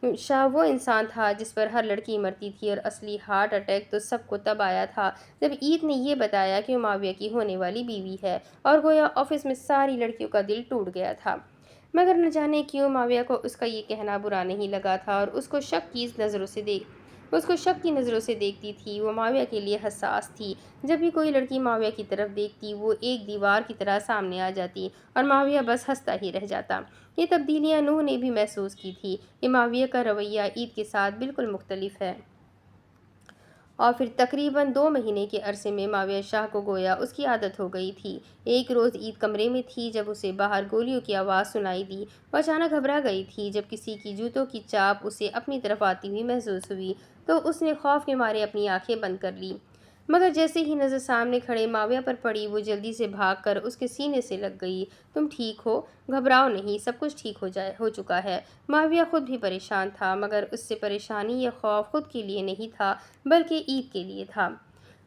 شاہ وہ انسان تھا جس پر ہر لڑکی مرتی تھی، اور اصلی ہارٹ اٹیک تو سب کو تب آیا تھا جب عید نے یہ بتایا کہ وہ معاویہ کی ہونے والی بیوی ہے، اور گویا آفس میں ساری لڑکیوں کا دل ٹوٹ گیا تھا۔ مگر نہ جانے کیوں معاویہ کو اس کا یہ کہنا برا نہیں لگا تھا، اور اس کو شک کی نظروں سے دیکھتی تھی۔ وہ معاویہ کے لیے حساس تھی۔ جب بھی کوئی لڑکی معاویہ کی طرف دیکھتی، وہ ایک دیوار کی طرح سامنے آ جاتی، اور معاویہ بس ہنستا ہی رہ جاتا۔ یہ تبدیلیاں نوح نے بھی محسوس کی تھی کہ معاویہ کا رویہ عید کے ساتھ بالکل مختلف ہے، اور پھر تقریباً 2 مہینے کے عرصے میں معاویہ شاہ کو گویا اس کی عادت ہو گئی تھی۔ ایک روز عید کمرے میں تھی جب اسے باہر گولیوں کی آواز سنائی دی۔ وہ اچانک گھبرا گئی تھی جب کسی کی جوتوں کی چاپ اسے اپنی طرف آتی ہوئی محسوس ہوئی، تو اس نے خوف کے مارے اپنی آنکھیں بند کر لیں۔ مگر جیسے ہی نظر سامنے کھڑے معاویہ پر پڑی، وہ جلدی سے بھاگ کر اس کے سینے سے لگ گئی۔ تم ٹھیک ہو؟ گھبراؤ نہیں، سب کچھ ٹھیک ہو چکا ہے۔ معاویہ خود بھی پریشان تھا، مگر اس سے پریشانی یا خوف خود کے لیے نہیں تھا بلکہ عید کے لیے تھا۔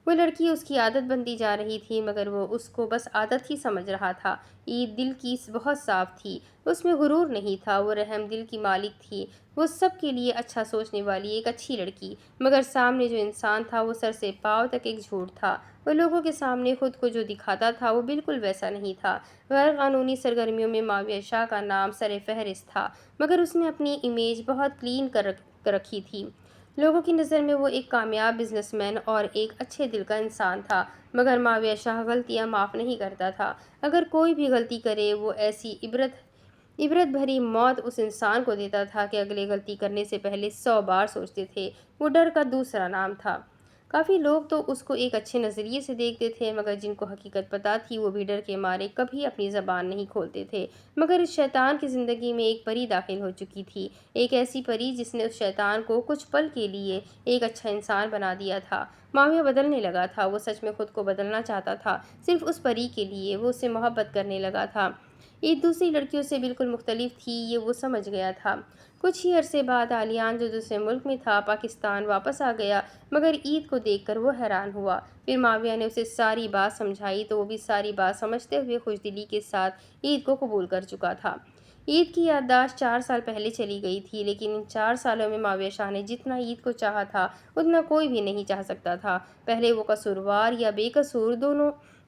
وہ لڑکی اس کی عادت بنتی جا رہی تھی، مگر وہ اس کو بس عادت ہی سمجھ رہا تھا۔ عید دل کی بہت صاف تھی، اس میں غرور نہیں تھا، وہ رحم دل کی مالک تھی، وہ سب کے لیے اچھا سوچنے والی ایک اچھی لڑکی۔ مگر سامنے جو انسان تھا وہ سر سے پاؤں تک ایک جھوٹ تھا۔ وہ لوگوں کے سامنے خود کو جو دکھاتا تھا وہ بالکل ویسا نہیں تھا۔ غیر قانونی سرگرمیوں میں معاویہ شاہ کا نام سر فہرست تھا، مگر اس نے اپنی امیج بہت کلین کر رکھی تھی۔ لوگوں کی نظر میں وہ ایک کامیاب بزنس مین اور ایک اچھے دل کا انسان تھا، مگر معاویہ شاہ غلطیاں معاف نہیں کرتا تھا۔ اگر کوئی بھی غلطی کرے، وہ ایسی عبرت بھری موت اس انسان کو دیتا تھا کہ اگلے غلطی کرنے سے پہلے 100 بار سوچتے تھے۔ وہ ڈر کا دوسرا نام تھا۔ کافی لوگ تو اس کو ایک اچھے نظریے سے دیکھتے تھے، مگر جن کو حقیقت پتہ تھی وہ بھی ڈر کے مارے کبھی اپنی زبان نہیں کھولتے تھے۔ مگر اس شیطان کی زندگی میں ایک پری داخل ہو چکی تھی، ایک ایسی پری جس نے اس شیطان کو کچھ پل کے لیے ایک اچھا انسان بنا دیا تھا۔ معاویہ بدلنے لگا تھا، وہ سچ میں خود کو بدلنا چاہتا تھا، صرف اس پری کے لیے۔ وہ اس سے محبت کرنے لگا تھا۔ عید دوسری لڑکیوں سے بالکل مختلف تھی، یہ وہ سمجھ گیا تھا۔ کچھ ہی عرصے بعد عالیان جو دوسرے ملک میں تھا، پاکستان واپس آ گیا، مگر عید کو دیکھ کر وہ حیران ہوا۔ پھر معاویہ نے اسے ساری بات سمجھائی تو وہ بھی ساری بات سمجھتے ہوئے خوش دلی کے ساتھ عید کو قبول کر چکا تھا۔ عید کی یادداشت 4 سال پہلے چلی گئی تھی، لیکن ان 4 سالوں میں معاویہ شاہ نے جتنا عید کو چاہا تھا اتنا کوئی بھی نہیں چاہ سکتا تھا۔ پہلے وہ قصوروار یا بے قصور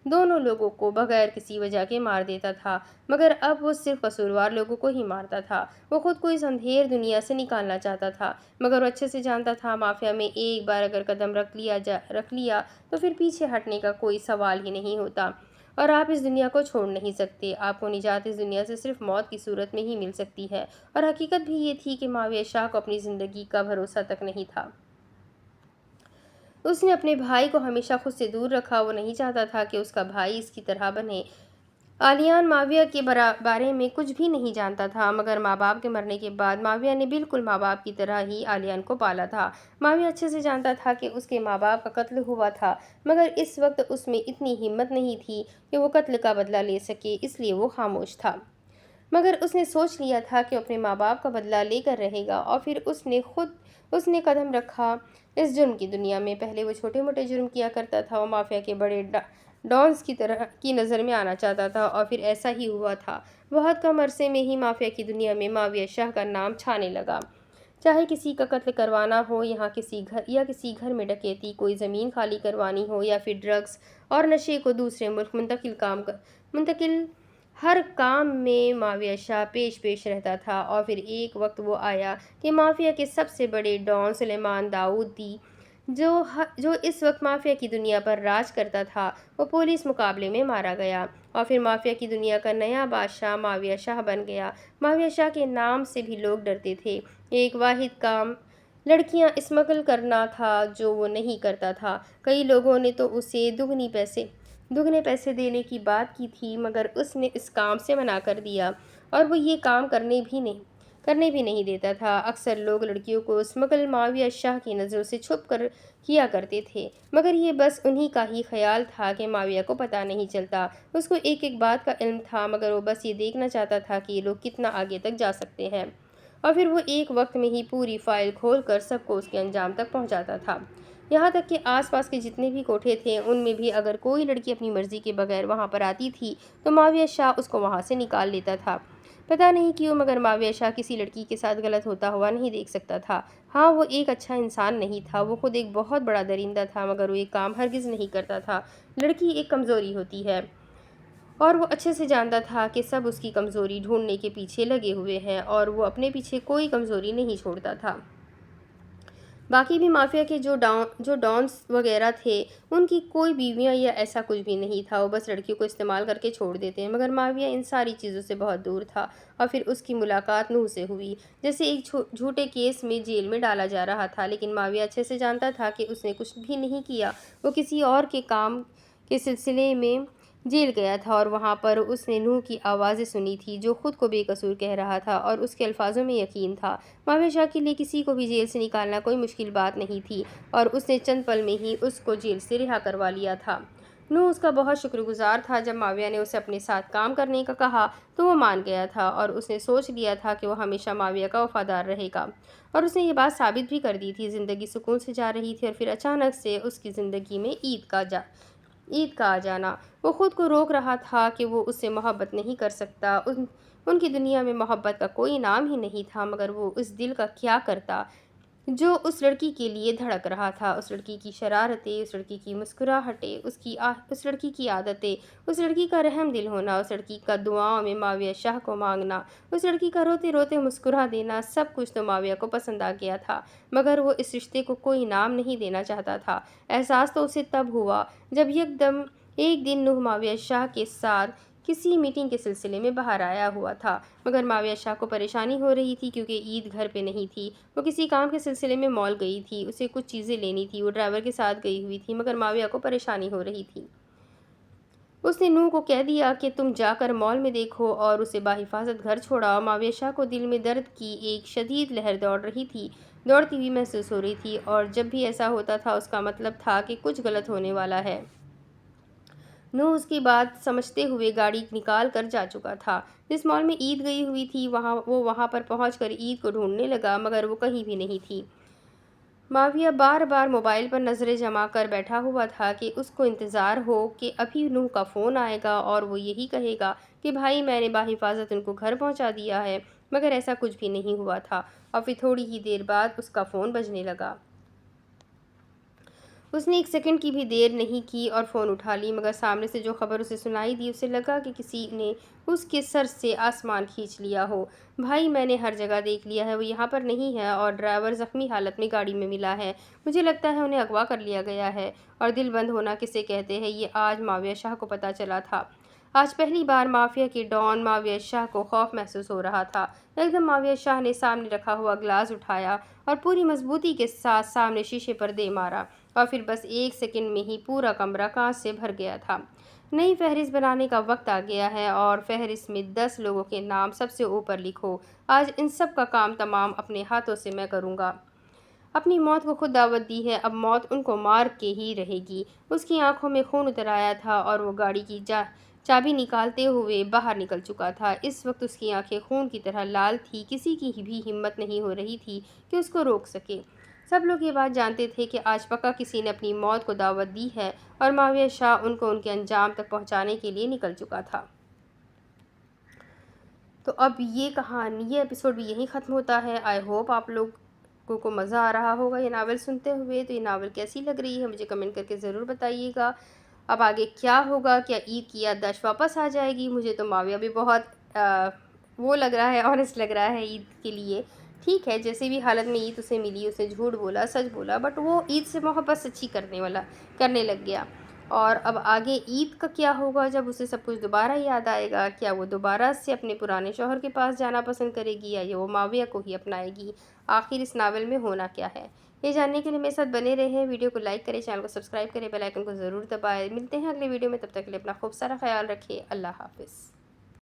دونوں لوگوں کو بغیر کسی وجہ کے مار دیتا تھا، مگر اب وہ صرف قصوروار لوگوں کو ہی مارتا تھا۔ وہ خود کو اس اندھیر دنیا سے نکالنا چاہتا تھا، مگر وہ اچھے سے جانتا تھا مافیا میں ایک بار اگر قدم رکھ لیا تو پھر پیچھے ہٹنے کا کوئی سوال ہی نہیں ہوتا، اور آپ اس دنیا کو چھوڑ نہیں سکتے۔ آپ کو نجات اس دنیا سے صرف موت کی صورت میں ہی مل سکتی ہے۔ اور حقیقت بھی یہ تھی کہ معاویہ شاہ کو اپنی زندگی کا بھروسہ تک نہیں تھا۔ اس نے اپنے بھائی کو ہمیشہ خود سے دور رکھا، وہ نہیں چاہتا تھا کہ اس کا بھائی اس کی طرح بنے۔ عالیان معاویہ کے بارے میں کچھ بھی نہیں جانتا تھا، مگر ماں باپ کے مرنے کے بعد معاویہ نے بالکل ماں باپ کی طرح ہی عالیان کو پالا تھا۔ معاویہ اچھے سے جانتا تھا کہ اس کے ماں باپ کا قتل ہوا تھا، مگر اس وقت اس میں اتنی ہمت نہیں تھی کہ وہ قتل کا بدلہ لے سکے، اس لیے وہ خاموش تھا۔ مگر اس نے سوچ لیا تھا کہ اپنے ماں باپ کا بدلہ لے کر رہے گا، اور پھر اس نے قدم رکھا اس جرم کی دنیا میں۔ پہلے وہ چھوٹے موٹے جرم کیا کرتا تھا، وہ مافیا کے بڑے ڈانس کی نظر میں آنا چاہتا تھا، اور پھر ایسا ہی ہوا تھا۔ بہت کم عرصے میں ہی مافیا کی دنیا میں معاویہ شاہ کا نام چھانے لگا۔ چاہے کسی کا قتل کروانا ہو، کسی گھر میں ڈکیتی، کوئی زمین خالی کروانی ہو، یا پھر ڈرگس اور نشے کو دوسرے ملک منتقل، ہر کام میں معاویہ شاہ پیش رہتا تھا۔ اور پھر ایک وقت وہ آیا کہ مافیا کے سب سے بڑے ڈان سلیمان داؤدی، جو اس وقت مافیا کی دنیا پر راج کرتا تھا، وہ پولیس مقابلے میں مارا گیا، اور پھر مافیا کی دنیا کا نیا بادشاہ معاویہ شاہ بن گیا۔ معاویہ شاہ کے نام سے بھی لوگ ڈرتے تھے۔ ایک واحد کام لڑکیاں اسمگل کرنا تھا جو وہ نہیں کرتا تھا۔ کئی لوگوں نے تو اسے دگنے پیسے دینے کی بات کی تھی، مگر اس نے اس کام سے منع کر دیا، اور وہ یہ کام کرنے بھی نہیں دیتا تھا۔ اکثر لوگ لڑکیوں کو اسمگل معاویہ شاہ کی نظروں سے چھپ کر کیا کرتے تھے، مگر یہ بس انہی کا ہی خیال تھا کہ معاویہ کو پتہ نہیں چلتا۔ اس کو ایک بات کا علم تھا، مگر وہ بس یہ دیکھنا چاہتا تھا کہ یہ لوگ کتنا آگے تک جا سکتے ہیں، اور پھر وہ ایک وقت میں ہی پوری فائل کھول کر سب کو اس کے انجام تک پہنچاتا تھا۔ یہاں تک کہ آس پاس کے جتنے بھی کوٹھے تھے ان میں بھی اگر کوئی لڑکی اپنی مرضی کے بغیر وہاں پر آتی تھی تو معاویہ شاہ اس کو وہاں سے نکال لیتا تھا۔ پتہ نہیں کیوں مگر معاویہ شاہ کسی لڑکی کے ساتھ غلط ہوتا ہوا نہیں دیکھ سکتا تھا۔ ہاں وہ ایک اچھا انسان نہیں تھا، وہ خود ایک بہت بڑا درندہ تھا، مگر وہ ایک کام ہرگز نہیں کرتا تھا۔ لڑکی ایک کمزوری ہوتی ہے اور وہ اچھے سے جانتا تھا کہ سب اس کی کمزوری ڈھونڈنے کے پیچھے لگے ہوئے ہیں اور وہ اپنے پیچھے کوئی کمزوری نہیں چھوڑتا تھا۔ باقی بھی مافیا کے جو ڈانس وغیرہ تھے ان کی کوئی بیویاں یا ایسا کچھ بھی نہیں تھا، وہ بس لڑکیوں کو استعمال کر کے چھوڑ دیتے ہیں، مگر معاویہ ان ساری چیزوں سے بہت دور تھا۔ اور پھر اس کی ملاقات نوح سے ہوئی، جیسے ایک جھوٹے کیس میں جیل میں ڈالا جا رہا تھا، لیکن معاویہ اچھے سے جانتا تھا کہ اس نے کچھ بھی نہیں کیا، وہ کسی اور کے کام کے سلسلے میں جیل گیا تھا اور وہاں پر اس نے نوح کی آوازیں سنی تھی جو خود کو بے قصور کہہ رہا تھا اور اس کے الفاظوں میں یقین تھا۔ معاویہ شاہ کے لیے کسی کو بھی جیل سے نکالنا کوئی مشکل بات نہیں تھی اور اس نے چند پل میں ہی اس کو جیل سے رہا کروا لیا تھا۔ نوح اس کا بہت شکر گزار تھا۔ جب معاویہ نے اسے اپنے ساتھ کام کرنے کا کہا تو وہ مان گیا تھا اور اس نے سوچ لیا تھا کہ وہ ہمیشہ معاویہ کا وفادار رہے گا، اور اس نے یہ بات ثابت بھی کر دی تھی۔ زندگی سکون سے جا رہی تھی اور پھر اچانک سے اس کی زندگی میں عید کا آ جانا۔ وہ خود کو روک رہا تھا کہ وہ اس سے محبت نہیں کر سکتا، ان کی دنیا میں محبت کا کوئی نام ہی نہیں تھا، مگر وہ اس دل کا کیا کرتا جو اس لڑکی کے لیے دھڑک رہا تھا۔ اس لڑکی کی شرارتیں، اس لڑکی کی مسکراہٹیں، اس لڑکی کی عادتیں، اس لڑکی کا رحم دل ہونا، اس لڑکی کا دعاؤں میں معاویہ شاہ کو مانگنا، اس لڑکی کا روتے روتے مسکرا دینا، سب کچھ تو معاویہ کو پسند آ گیا تھا، مگر وہ اس رشتے کو کوئی نام نہیں دینا چاہتا تھا۔ احساس تو اسے تب ہوا جب ایک دن نوح معاویہ شاہ کے ساتھ کسی میٹنگ کے سلسلے میں باہر آیا ہوا تھا، مگر معاویہ شاہ کو پریشانی ہو رہی تھی کیونکہ عید گھر پہ نہیں تھی، وہ کسی کام کے سلسلے میں مال گئی تھی، اسے کچھ چیزیں لینی تھی، وہ ڈرائیور کے ساتھ گئی ہوئی تھی، مگر معاویہ کو پریشانی ہو رہی تھی۔ اس نے نوح کو کہہ دیا کہ تم جا کر مال میں دیکھو اور اسے بحفاظت گھر چھوڑاؤ۔ معاویہ شاہ کو دل میں درد کی ایک شدید لہر دوڑتی ہوئی محسوس ہو رہی تھی، اور جب بھی ایسا ہوتا تھا اس کا مطلب تھا کہ کچھ غلط ہونے والا ہے۔ نوح اس کی بات سمجھتے ہوئے گاڑی نکال کر جا چکا تھا۔ جس مال میں عید گئی ہوئی تھی وہ وہاں پر پہنچ کر عید کو ڈھونڈنے لگا، مگر وہ کہیں بھی نہیں تھی۔ معاویہ بار بار موبائل پر نظریں جما کر بیٹھا ہوا تھا کہ اس کو انتظار ہو کہ ابھی نوح کا فون آئے گا اور وہ یہی کہے گا کہ بھائی میں نے بحفاظت ان کو گھر پہنچا دیا ہے، مگر ایسا کچھ بھی نہیں ہوا تھا، اور پھر تھوڑی ہی دیر بعد اس کا فون بجنے لگا۔ اس نے ایک سیکنڈ کی بھی دیر نہیں کی اور فون اٹھا لی، مگر سامنے سے جو خبر اسے سنائی دی اسے لگا کہ کسی نے اس کے سر سے آسمان کھینچ لیا ہو۔ بھائی میں نے ہر جگہ دیکھ لیا ہے، وہ یہاں پر نہیں ہے اور ڈرائیور زخمی حالت میں گاڑی میں ملا ہے، مجھے لگتا ہے انہیں اغوا کر لیا گیا ہے۔ اور دل بند ہونا کسے کہتے ہیں یہ آج معاویہ شاہ کو پتہ چلا تھا۔ آج پہلی بار مافیا کے ڈان معاویہ شاہ کو خوف محسوس ہو رہا تھا۔ ایک دم معاویہ شاہ نے سامنے رکھا ہوا گلاس اٹھایا اور پوری مضبوطی کے ساتھ سامنے شیشے پر دے مارا، اور پھر بس ایک سیکنڈ میں ہی پورا کمرہ کانچ سے بھر گیا تھا۔ نئی فہرست بنانے کا وقت آ گیا ہے اور فہرست میں 10 لوگوں کے نام سب سے اوپر لکھو۔ آج ان سب کا کام تمام اپنے ہاتھوں سے میں کروں گا۔ اپنی موت کو خود دعوت دی ہے، اب موت ان کو مار کے ہی رہے گی۔ اس کی آنکھوں میں خون اتر آیا تھا اور وہ گاڑی کی چابی نکالتے ہوئے باہر نکل چکا تھا۔ اس وقت اس کی آنکھیں خون کی طرح لال تھی، کسی کی بھی ہمت نہیں ہو رہی تھی کہ اس کو روک سکے۔ سب لوگ یہ بات جانتے تھے کہ آج پکا کسی نے اپنی موت کو دعوت دی ہے اور معاویہ شاہ ان کو ان کے انجام تک پہنچانے کے لیے نکل چکا تھا۔ تو اب یہ ایپیسوڈ بھی یہیں ختم ہوتا ہے۔ آئی ہوپ آپ لوگوں کو مزہ آ رہا ہوگا یہ ناول سنتے ہوئے۔ تو یہ ناول کیسی لگ رہی ہے مجھے کمنٹ کر کے ضرور بتائیے گا۔ اب آگے کیا ہوگا؟ کیا عید کی یادداشت واپس آ جائے گی؟ مجھے تو معاویہ بھی بہت وہ لگ رہا ہے، آنیسٹ لگ رہا ہے عید کے لیے۔ ٹھیک ہے، جیسے بھی حالت میں عید اسے ملی، اسے جھوٹ بولا، سچ بولا، بٹ وہ عید سے محبت سچی کرنے لگ گیا۔ اور اب آگے عید کا کیا ہوگا جب اسے سب کچھ دوبارہ یاد آئے گا؟ کیا وہ دوبارہ سے اپنے پرانے شوہر کے پاس جانا پسند کرے گی یا وہ معاویہ کو ہی اپنائے گی؟ آخر اس ناول میں ہونا کیا ہے؟ یہ جاننے کے لیے میرے ساتھ بنے رہیں۔ ویڈیو کو لائک کریں، چینل کو سبسکرائب کریں، بیل آئیکن کو ضرور دبائیں۔ ملتے ہیں اگلے ویڈیو میں، تب تک کے لیے اپنا خوب سارا خیال رکھیں۔ اللہ حافظ۔